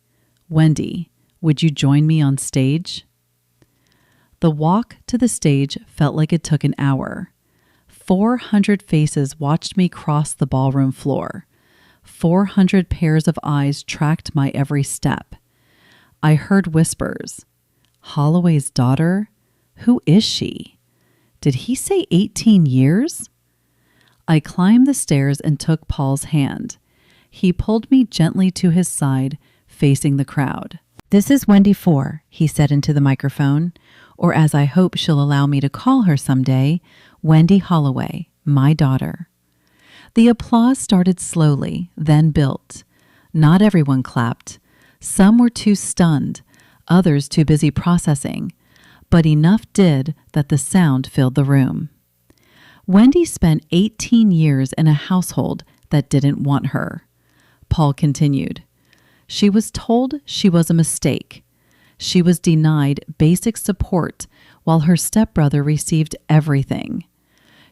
Wendy, would you join me on stage? The walk to the stage felt like it took an hour. 400 faces watched me cross the ballroom floor. 400 pairs of eyes tracked my every step. I heard whispers. Holloway's daughter? Who is she? Did he say 18 years? I climbed the stairs and took Paul's hand. He pulled me gently to his side, facing the crowd. This is Wendy 4, he said into the microphone, or as I hope she'll allow me to call her someday, Wendy Holloway, my daughter. The applause started slowly, then built. Not everyone clapped. Some were too stunned, others too busy processing, but enough did that the sound filled the room. Wendy spent 18 years in a household that didn't want her. Paul continued. She was told she was a mistake. She was denied basic support while her stepbrother received everything.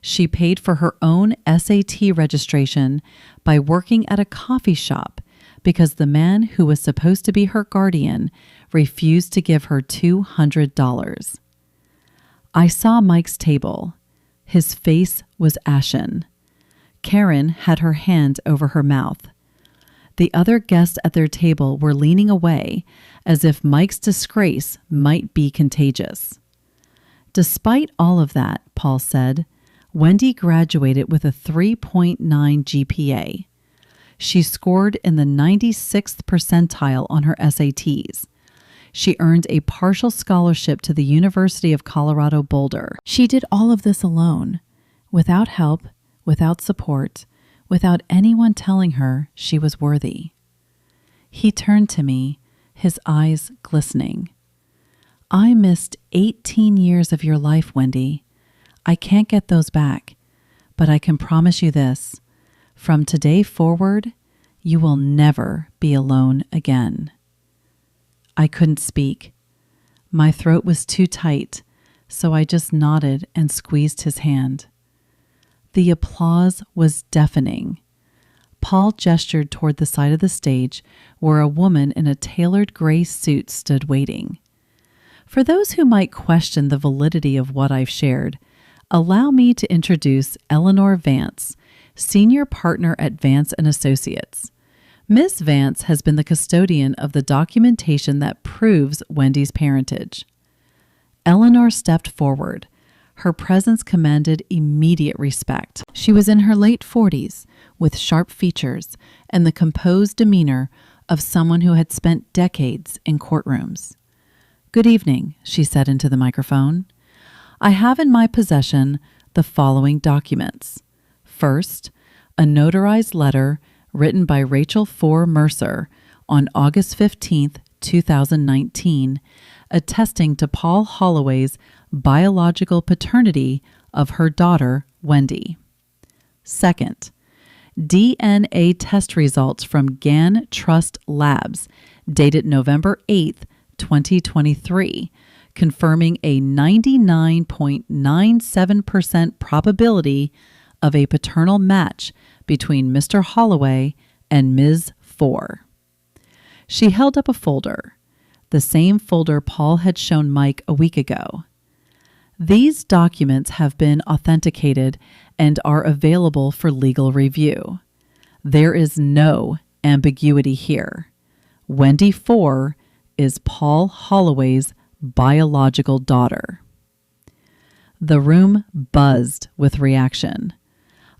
She paid for her own SAT registration by working at a coffee shop because the man who was supposed to be her guardian refused to give her $200. I saw Mike's table. His face was ashen. Karen had her hand over her mouth. The other guests at their table were leaning away as if Mike's disgrace might be contagious. Despite all of that, Paul said, Wendy graduated with a 3.9 GPA. She scored in the 96th percentile on her SATs. She earned a partial scholarship to the University of Colorado Boulder. She did all of this alone, without help, without support, without anyone telling her she was worthy. He turned to me, his eyes glistening. I missed 18 years of your life, Wendy. I can't get those back, but I can promise you this. From today forward, you will never be alone again. I couldn't speak. My throat was too tight, so I just nodded and squeezed his hand. The applause was deafening. Paul gestured toward the side of the stage where a woman in a tailored gray suit stood waiting. For those who might question the validity of what I've shared, allow me to introduce Eleanor Vance, senior partner at Vance & Associates. Ms. Vance has been the custodian of the documentation that proves Wendy's parentage. Eleanor stepped forward. Her presence commanded immediate respect. She was in her late 40s, with sharp features and the composed demeanor of someone who had spent decades in courtrooms. Good evening, she said into the microphone. I have in my possession the following documents. First, a notarized letter written by Rachel 4 Mercer on August 15th, 2019, attesting to Paul Holloway's biological paternity of her daughter, Wendy. Second, DNA test results from Gann Trust Labs, dated November 8th, 2023, confirming a 99.97% probability of a paternal match between Mr. Holloway and Ms. 4. She held up a folder, the same folder Paul had shown Mike a week ago. These documents have been authenticated and are available for legal review. There is no ambiguity here. Wendy 4 is Paul Holloway's biological daughter. The room buzzed with reaction.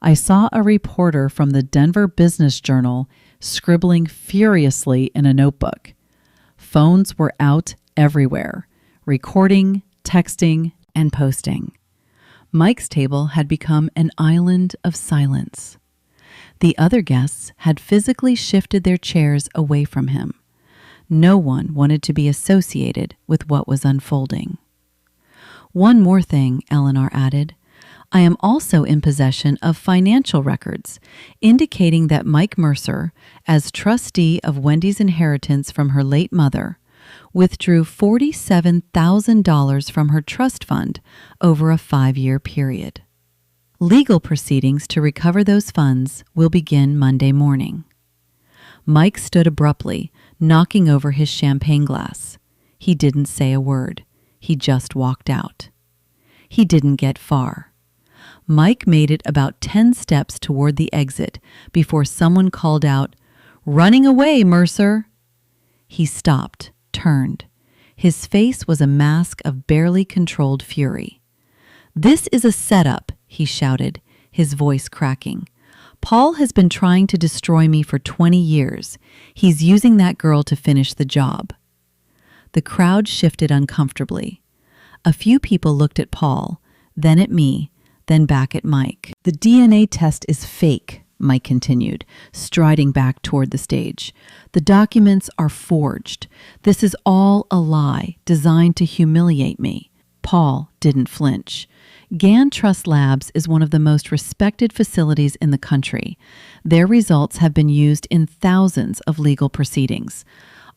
I saw a reporter from the Denver Business Journal scribbling furiously in a notebook. Phones were out everywhere, recording, texting, and posting. Mike's table had become an island of silence. The other guests had physically shifted their chairs away from him. No one wanted to be associated with what was unfolding. One more thing, Eleanor added. I am also in possession of financial records indicating that Mike Mercer, as trustee of Wendy's inheritance from her late mother, withdrew $47,000 from her trust fund over a 5-year period. Legal proceedings to recover those funds will begin Monday morning. Mike stood abruptly, knocking over his champagne glass. He didn't say a word. He just walked out. He didn't get far. Mike made it about 10 steps toward the exit before someone called out, "Running away, Mercer!" He stopped, turned. His face was a mask of barely controlled fury. "This is a setup," he shouted, his voice cracking. "Paul has been trying to destroy me for 20 years. He's using that girl to finish the job." The crowd shifted uncomfortably. A few people looked at Paul, then at me, then back at Mike. "The DNA test is fake," Mike continued, striding back toward the stage. "The documents are forged. This is all a lie designed to humiliate me." Paul didn't flinch. Gann Trust Labs is one of the most respected facilities in the country. Their results have been used in thousands of legal proceedings.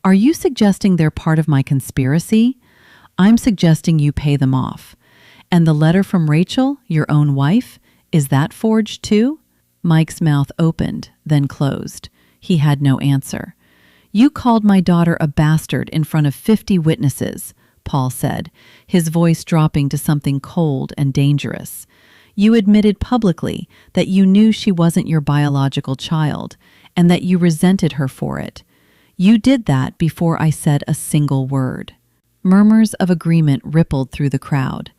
Are you suggesting they're part of my conspiracy? I'm suggesting you pay them off. And the letter from Rachel, your own wife, is that forged too? Mike's mouth opened, then closed. He had no answer. "You called my daughter a bastard in front of 50 witnesses," Paul said, his voice dropping to something cold and dangerous. "You admitted publicly that you knew she wasn't your biological child and that you resented her for it. You did that before I said a single word." Murmurs of agreement rippled through the crowd.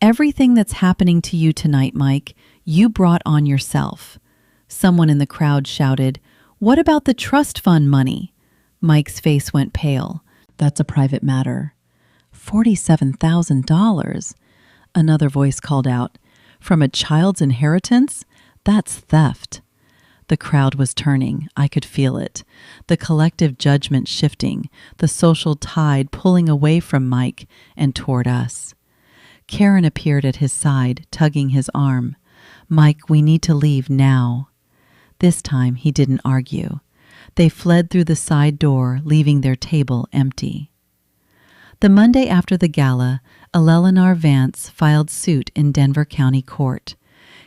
"Everything that's happening to you tonight, Mike, you brought on yourself." Someone in the crowd shouted, "What about the trust fund money?" Mike's face went pale. "That's a private matter." $47,000? Another voice called out. "From a child's inheritance? That's theft." The crowd was turning. I could feel it. The collective judgment shifting, the social tide pulling away from Mike and toward us. Karen appeared at his side, tugging his arm. "Mike, we need to leave now." This time he didn't argue. They fled through the side door, leaving their table empty. The Monday after the gala, Eleanor Vance filed suit in Denver County Court.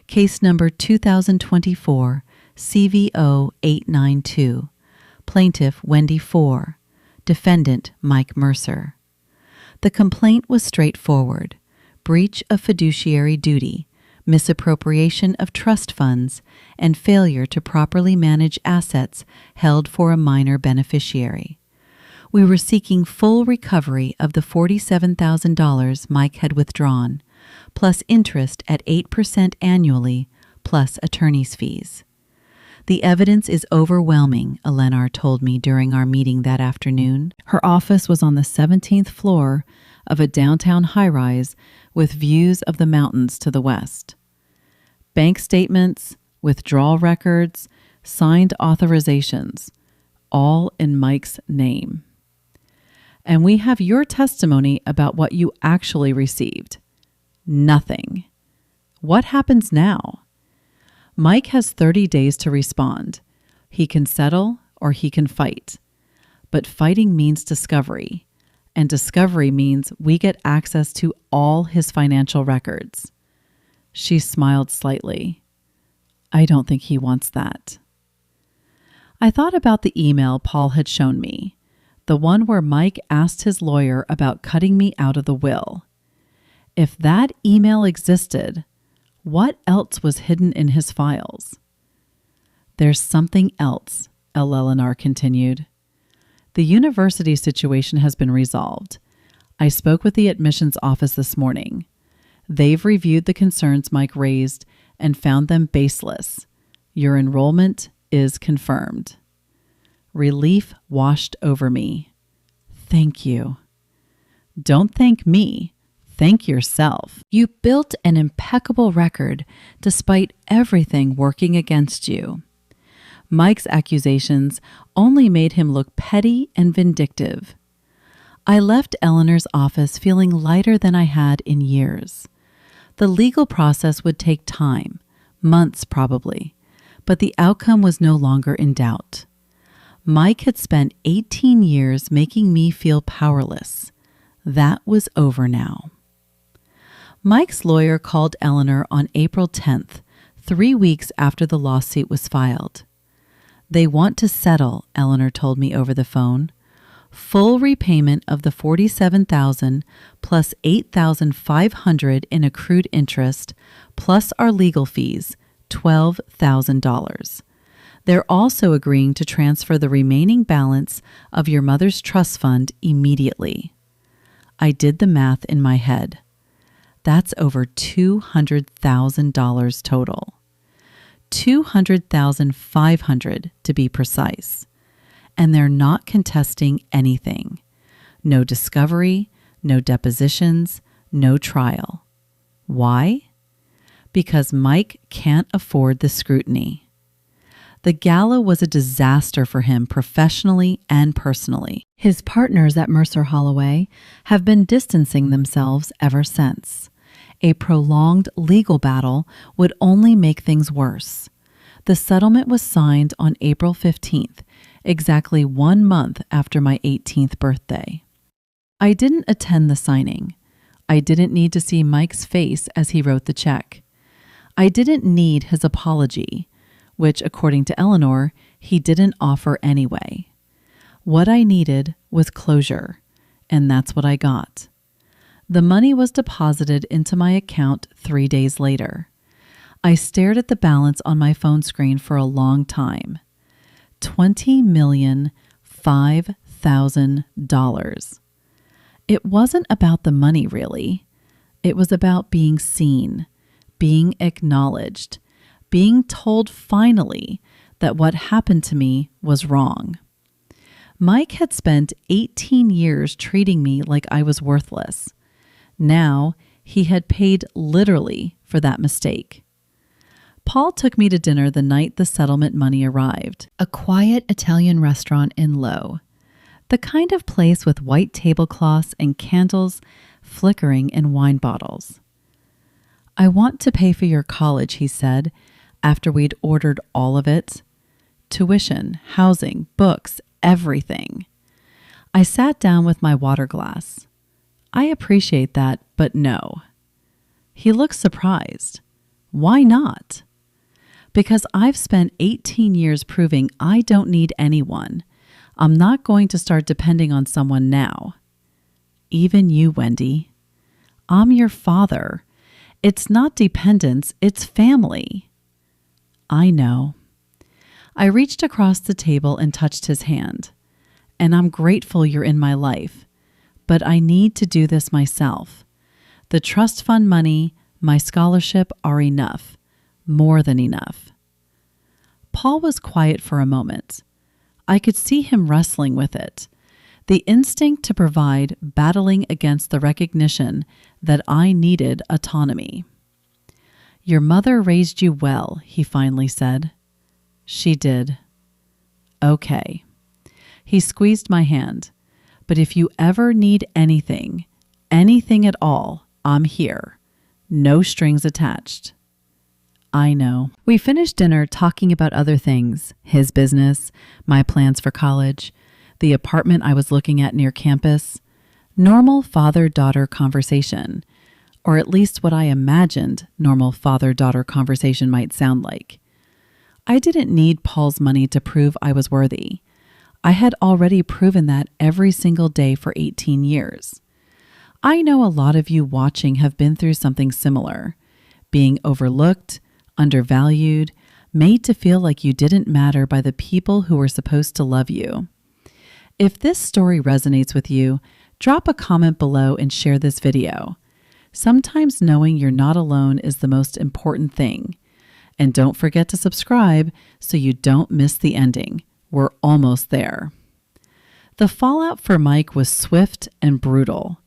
Case number 2024, CVO 892. Plaintiff Wendy 4. Defendant Mike Mercer. The complaint was straightforward. Breach of fiduciary duty, misappropriation of trust funds, and failure to properly manage assets held for a minor beneficiary. We were seeking full recovery of the $47,000 Mike had withdrawn, plus interest at 8% annually, plus attorney's fees. "The evidence is overwhelming," Eleanor told me during our meeting that afternoon. Her office was on the 17th floor of a downtown high-rise with views of the mountains to the west. Bank statements, withdrawal records, signed authorizations, all in Mike's name. "And we have your testimony about what you actually received." Nothing. What happens now? Mike has 30 days to respond. He can settle or he can fight. But fighting means discovery, and discovery means we get access to all his financial records. She smiled slightly. "I don't think he wants that." I thought about the email Paul had shown me, the one where Mike asked his lawyer about cutting me out of the will. If that email existed, what else was hidden in his files? "There's something else," Eleanor continued. The university situation has been resolved. I spoke with the admissions office this morning. They've reviewed the concerns Mike raised and found them baseless. Your enrollment is confirmed. Relief washed over me. Thank you. Don't thank me. Thank yourself. You built an impeccable record despite everything working against you. Mike's accusations only made him look petty and vindictive. I left Eleanor's office feeling lighter than I had in years. The legal process would take time, months probably, but the outcome was no longer in doubt. Mike had spent 18 years making me feel powerless. That was over now. Mike's lawyer called Eleanor on April 10th, 3 weeks after the lawsuit was filed. They want to settle, Eleanor told me over the phone. Full repayment of the $47,000 plus $8,500 in accrued interest, plus our legal fees, $12,000. They're also agreeing to transfer the remaining balance of your mother's trust fund immediately. I did the math in my head. That's over $200,000 total. $200,500 to be precise. And they're not contesting anything. No discovery, no depositions, no trial. Why? Because Mike can't afford the scrutiny. The gala was a disaster for him professionally and personally. His partners at Mercer Holloway have been distancing themselves ever since. A prolonged legal battle would only make things worse. The settlement was signed on April 15th, exactly 1 month after my 18th birthday. I didn't attend the signing. I didn't need to see Mike's face as he wrote the check. I didn't need his apology, which, according to Eleanor, he didn't offer anyway. What I needed was closure, and that's what I got. The money was deposited into my account 3 days later. I stared at the balance on my phone screen for a long time. $20,005,000. It wasn't about the money, really. It was about being seen, being acknowledged, being told finally that what happened to me was wrong. Mike had spent 18 years treating me like I was worthless. Now he had paid literally for that mistake. Paul took me to dinner the night the settlement money arrived, a quiet Italian restaurant in Low, the kind of place with white tablecloths and candles flickering in wine bottles. I want to pay for your college, he said, after we'd ordered all of it. Tuition, housing, books, everything. I sat down with my water glass. I appreciate that, but no. He looked surprised. Why not? Because I've spent 18 years proving I don't need anyone. I'm not going to start depending on someone now. Even you, Wendy. I'm your father. It's not dependence, it's family. I know. I reached across the table and touched his hand. And I'm grateful you're in my life. But I need to do this myself. The trust fund money, my scholarship are enough. More than enough. Paul was quiet for a moment. I could see him wrestling with it. The instinct to provide battling against the recognition that I needed autonomy. Your mother raised you well, he finally said. She did. Okay. He squeezed my hand. But if you ever need anything at all, I'm here. No strings attached. I know. We finished dinner talking about other things, his business, my plans for college, the apartment I was looking at near campus, normal father-daughter conversation, or at least what I imagined normal father-daughter conversation might sound like. I didn't need Paul's money to prove I was worthy. I had already proven that every single day for 18 years. I know a lot of you watching have been through something similar, being overlooked, undervalued, made to feel like you didn't matter by the people who were supposed to love you. If this story resonates with you, drop a comment below and share this video. Sometimes knowing you're not alone is the most important thing. And don't forget to subscribe so you don't miss the ending. We're almost there. The fallout for Mike was swift and brutal.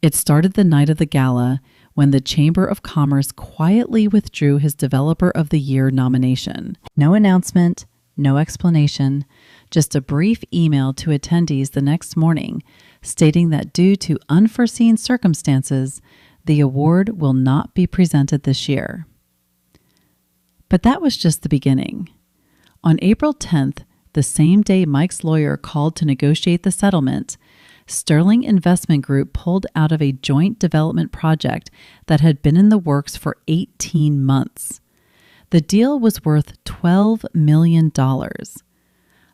It started the night of the gala when the Chamber of Commerce quietly withdrew his Developer of the Year nomination. No announcement, no explanation, just a brief email to attendees the next morning stating that due to unforeseen circumstances, the award will not be presented this year. But that was just the beginning. On April 10th, the same day Mike's lawyer called to negotiate the settlement, Sterling Investment Group pulled out of a joint development project that had been in the works for 18 months. The deal was worth $12 million.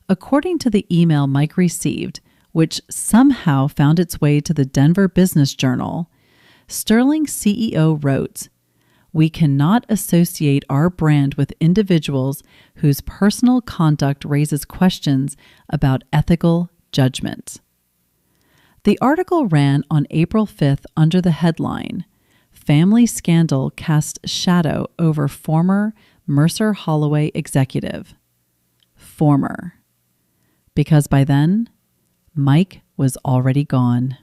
According to the email Mike received, which somehow found its way to the Denver Business Journal, Sterling CEO wrote, "We cannot associate our brand with individuals whose personal conduct raises questions about ethical judgment." The article ran on April 5th under the headline, "Family Scandal Casts Shadow Over Former Mercer Holloway Executive." Former. Because by then, Mike was already gone.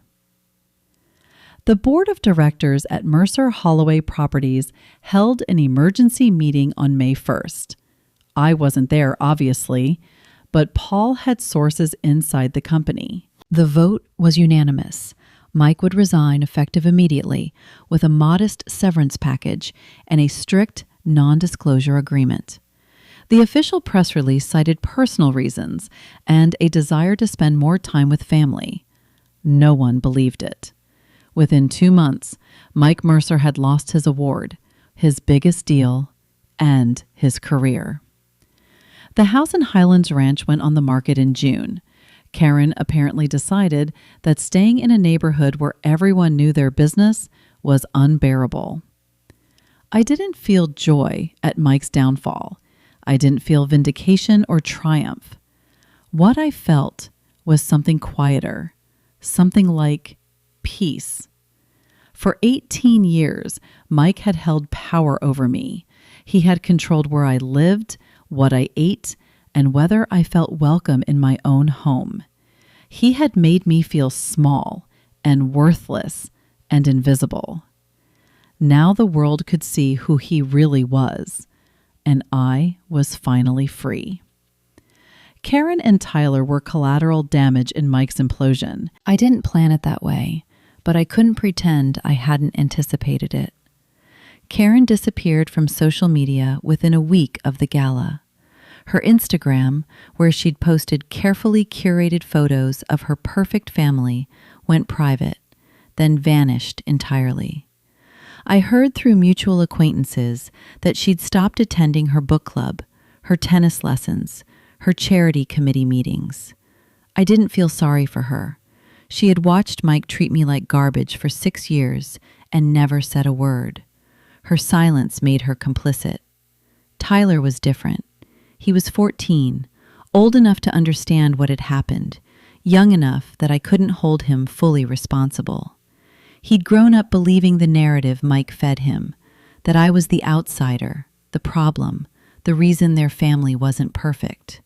The board of directors at Mercer Holloway Properties held an emergency meeting on May 1st. I wasn't there, obviously, but Paul had sources inside the company. The vote was unanimous. Mike would resign effective immediately with a modest severance package and a strict non-disclosure agreement. The official press release cited personal reasons and a desire to spend more time with family. No one believed it. Within 2 months, Mike Mercer had lost his award, his biggest deal, and his career. The house in Highlands Ranch went on the market in June. Karen apparently decided that staying in a neighborhood where everyone knew their business was unbearable. I didn't feel joy at Mike's downfall. I didn't feel vindication or triumph. What I felt was something quieter, something like peace. For 18 years, Mike had held power over me. He had controlled where I lived, what I ate, and whether I felt welcome in my own home. He had made me feel small and worthless and invisible. Now the world could see who he really was, and I was finally free. Karen and Tyler were collateral damage in Mike's implosion. I didn't plan it that way, but I couldn't pretend I hadn't anticipated it. Karen disappeared from social media within a week of the gala. Her Instagram, where she'd posted carefully curated photos of her perfect family, went private, then vanished entirely. I heard through mutual acquaintances that she'd stopped attending her book club, her tennis lessons, her charity committee meetings. I didn't feel sorry for her. She had watched Mike treat me like garbage for 6 years and never said a word. Her silence made her complicit. Tyler was different. He was 14, old enough to understand what had happened, young enough that I couldn't hold him fully responsible. He'd grown up believing the narrative Mike fed him, that I was the outsider, the problem, the reason their family wasn't perfect.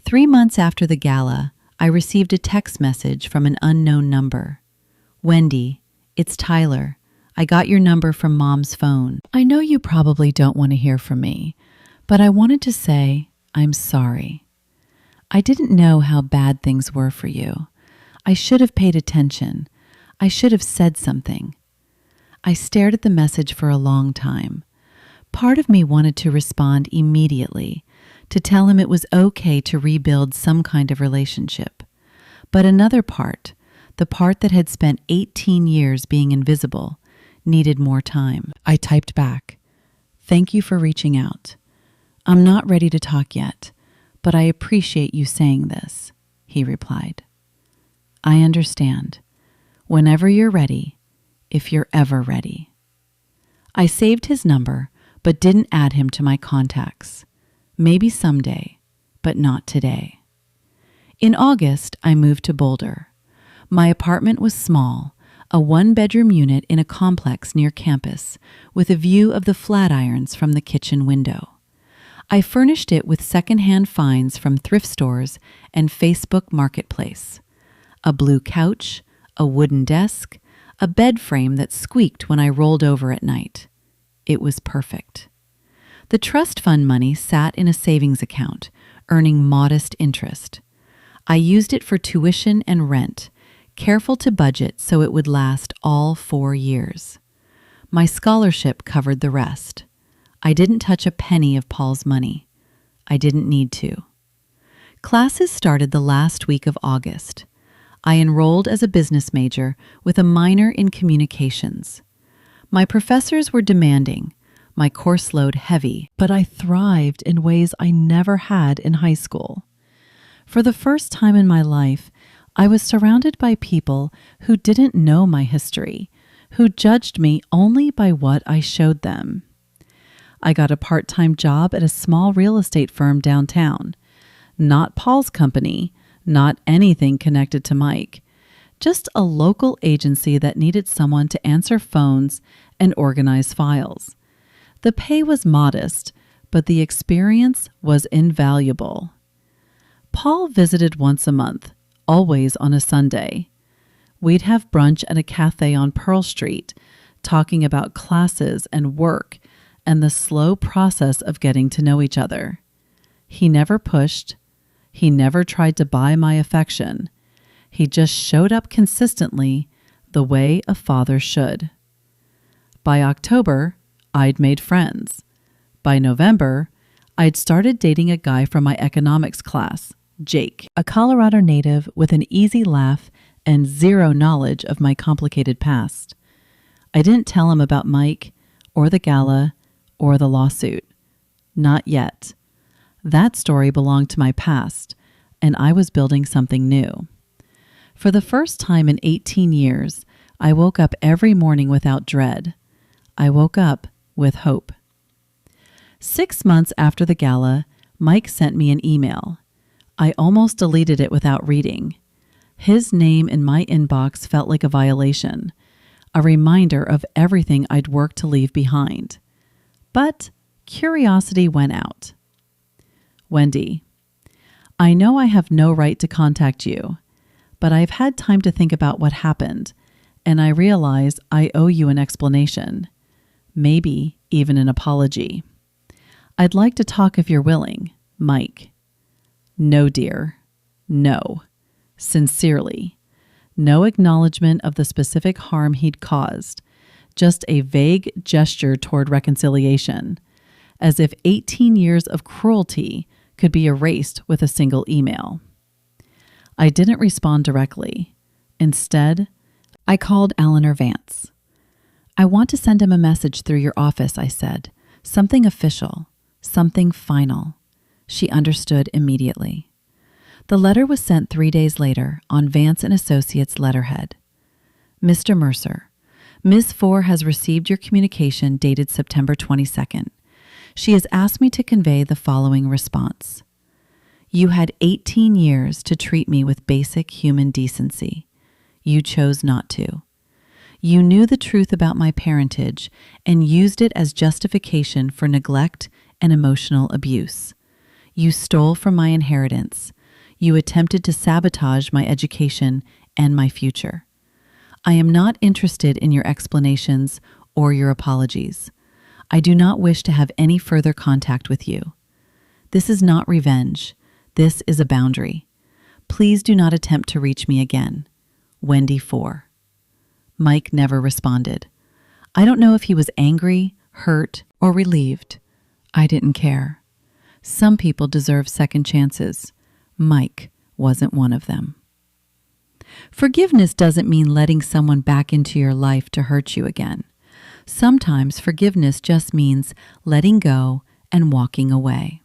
3 months after the gala, I received a text message from an unknown number. "Wendy, it's Tyler. I got your number from Mom's phone. I know you probably don't want to hear from me, but I wanted to say I'm sorry. I didn't know how bad things were for you. I should have paid attention. I should have said something." I stared at the message for a long time. Part of me wanted to respond immediately, to tell him it was okay to rebuild some kind of relationship. But another part, the part that had spent 18 years being invisible, needed more time. I typed back, "Thank you for reaching out. I'm not ready to talk yet, but I appreciate you saying this," he replied. "I understand. Whenever you're ready, if you're ever ready." I saved his number, but didn't add him to my contacts. Maybe someday, but not today. In August, I moved to Boulder. My apartment was small, a one-bedroom unit in a complex near campus with a view of the Flatirons from the kitchen window. I furnished it with secondhand finds from thrift stores and Facebook Marketplace. A blue couch, a wooden desk, a bed frame that squeaked when I rolled over at night. It was perfect. The trust fund money sat in a savings account, earning modest interest. I used it for tuition and rent, careful to budget so it would last all 4 years. My scholarship covered the rest. I didn't touch a penny of Paul's money. I didn't need to. Classes started the last week of August. I enrolled as a business major with a minor in communications. My professors were demanding, my course load heavy, but I thrived in ways I never had in high school. For the first time in my life, I was surrounded by people who didn't know my history, who judged me only by what I showed them. I got a part-time job at a small real estate firm downtown. Not Paul's company, not anything connected to Mike, just a local agency that needed someone to answer phones and organize files. The pay was modest, but the experience was invaluable. Paul visited once a month, always on a Sunday. We'd have brunch at a cafe on Pearl Street, talking about classes and work and the slow process of getting to know each other. He never pushed. He never tried to buy my affection. He just showed up consistently, the way a father should. By October, I'd made friends. By November, I'd started dating a guy from my economics class, Jake, a Colorado native with an easy laugh and zero knowledge of my complicated past. I didn't tell him about Mike or the gala or the lawsuit. Not yet. That story belonged to my past, and I was building something new. For the first time in 18 years, I woke up every morning without dread. I woke up with hope. 6 months after the gala, Mike sent me an email. I almost deleted it without reading. His name in my inbox felt like a violation, a reminder of everything I'd worked to leave behind. But curiosity went out. Wendy, I know I have no right to contact you, but I've had time to think about what happened, and I realize I owe you an explanation, maybe even an apology. I'd like to talk if you're willing, Mike. No, dear. No. Sincerely. No acknowledgement of the specific harm he'd caused, just a vague gesture toward reconciliation, as if 18 years of cruelty could be erased with a single email. I didn't respond directly. Instead, I called Eleanor Vance. I want to send him a message through your office, I said. Something official, something final. She understood immediately. The letter was sent 3 days later on Vance & Associates letterhead. Mr. Mercer, Ms. Four has received your communication dated September 22nd. She has asked me to convey the following response. You had 18 years to treat me with basic human decency. You chose not to. You knew the truth about my parentage and used it as justification for neglect and emotional abuse. You stole from my inheritance. You attempted to sabotage my education and my future. I am not interested in your explanations or your apologies. I do not wish to have any further contact with you. This is not revenge. This is a boundary. Please do not attempt to reach me again. Wendy 4. Mike never responded. I don't know if he was angry, hurt, or relieved. I didn't care. Some people deserve second chances. Mike wasn't one of them. Forgiveness doesn't mean letting someone back into your life to hurt you again. Sometimes forgiveness just means letting go and walking away.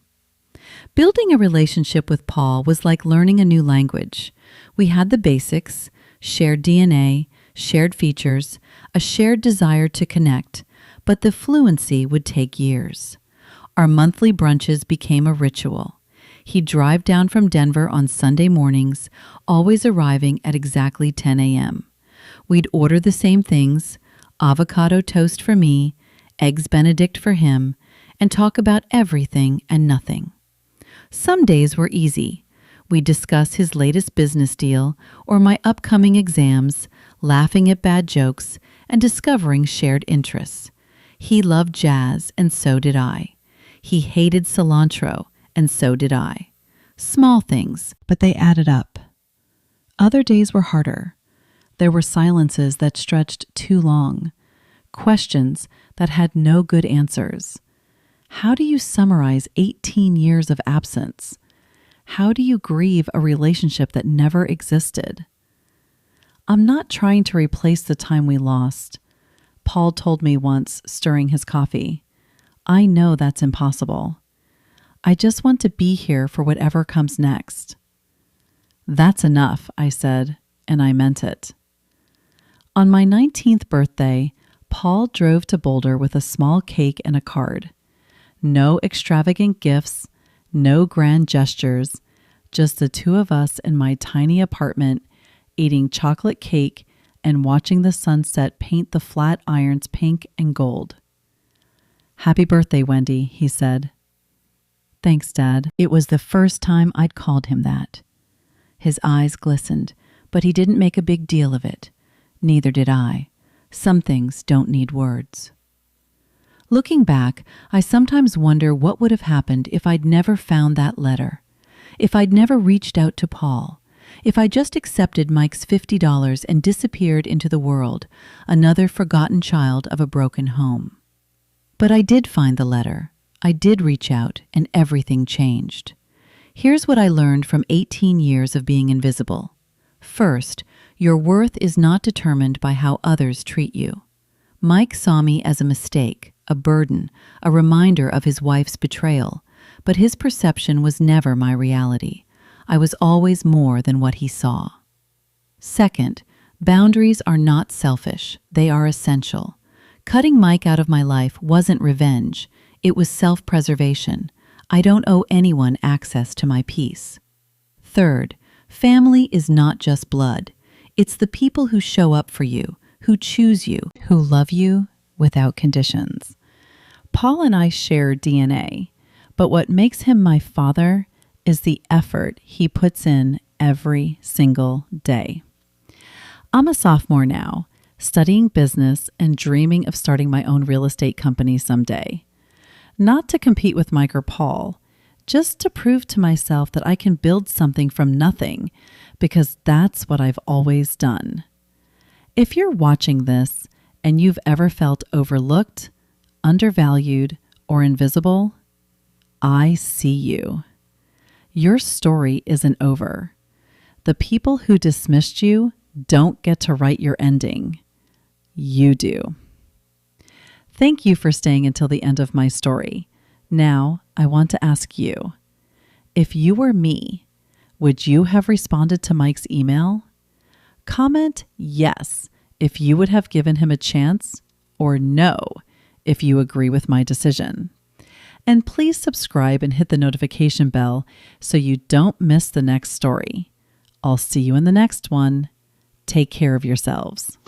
Building a relationship with Paul was like learning a new language. We had the basics, shared DNA, shared features, a shared desire to connect, but the fluency would take years. Our monthly brunches became a ritual. He'd drive down from Denver on Sunday mornings, always arriving at exactly 10 a.m. We'd order the same things, avocado toast for me, eggs Benedict for him, and talk about everything and nothing. Some days were easy. We'd discuss his latest business deal or my upcoming exams, laughing at bad jokes and discovering shared interests. He loved jazz, and so did I. He hated cilantro, and so did I. Small things, but they added up. Other days were harder. There were silences that stretched too long, questions that had no good answers. How do you summarize 18 years of absence? How do you grieve a relationship that never existed? I'm not trying to replace the time we lost. Paul told me once, stirring his coffee. I know that's impossible. I just want to be here for whatever comes next. That's enough, I said, and I meant it. On my 19th birthday, Paul drove to Boulder with a small cake and a card. No extravagant gifts, no grand gestures, just the two of us in my tiny apartment, eating chocolate cake and watching the sunset paint the flat irons pink and gold. Happy birthday, Wendy, he said. Thanks, Dad. It was the first time I'd called him that. His eyes glistened, but he didn't make a big deal of it. Neither did I. Some things don't need words. Looking back, I sometimes wonder what would have happened if I'd never found that letter, if I'd never reached out to Paul, if I just accepted Mike's $50 and disappeared into the world, another forgotten child of a broken home. But I did find the letter. I did reach out, and everything changed. Here's what I learned from 18 years of being invisible. First, your worth is not determined by how others treat you. Mike saw me as a mistake, a burden, a reminder of his wife's betrayal, but his perception was never my reality. I was always more than what he saw. Second, boundaries are not selfish. They are essential. Cutting Mike out of my life wasn't revenge. It was self-preservation. I don't owe anyone access to my peace. Third, family is not just blood. It's the people who show up for you, who choose you, who love you without conditions. Paul and I share DNA, but what makes him my father is the effort he puts in every single day. I'm a sophomore now, studying business and dreaming of starting my own real estate company someday. Not to compete with Mike or Paul, just to prove to myself that I can build something from nothing, because that's what I've always done. If you're watching this and you've ever felt overlooked, undervalued, or invisible, I see you. Your story isn't over. The people who dismissed you don't get to write your ending. You do. Thank you for staying until the end of my story. Now, I want to ask you, if you were me, would you have responded to Mike's email? Comment yes if you would have given him a chance, or no if you agree with my decision. And please subscribe and hit the notification bell so you don't miss the next story. I'll see you in the next one. Take care of yourselves.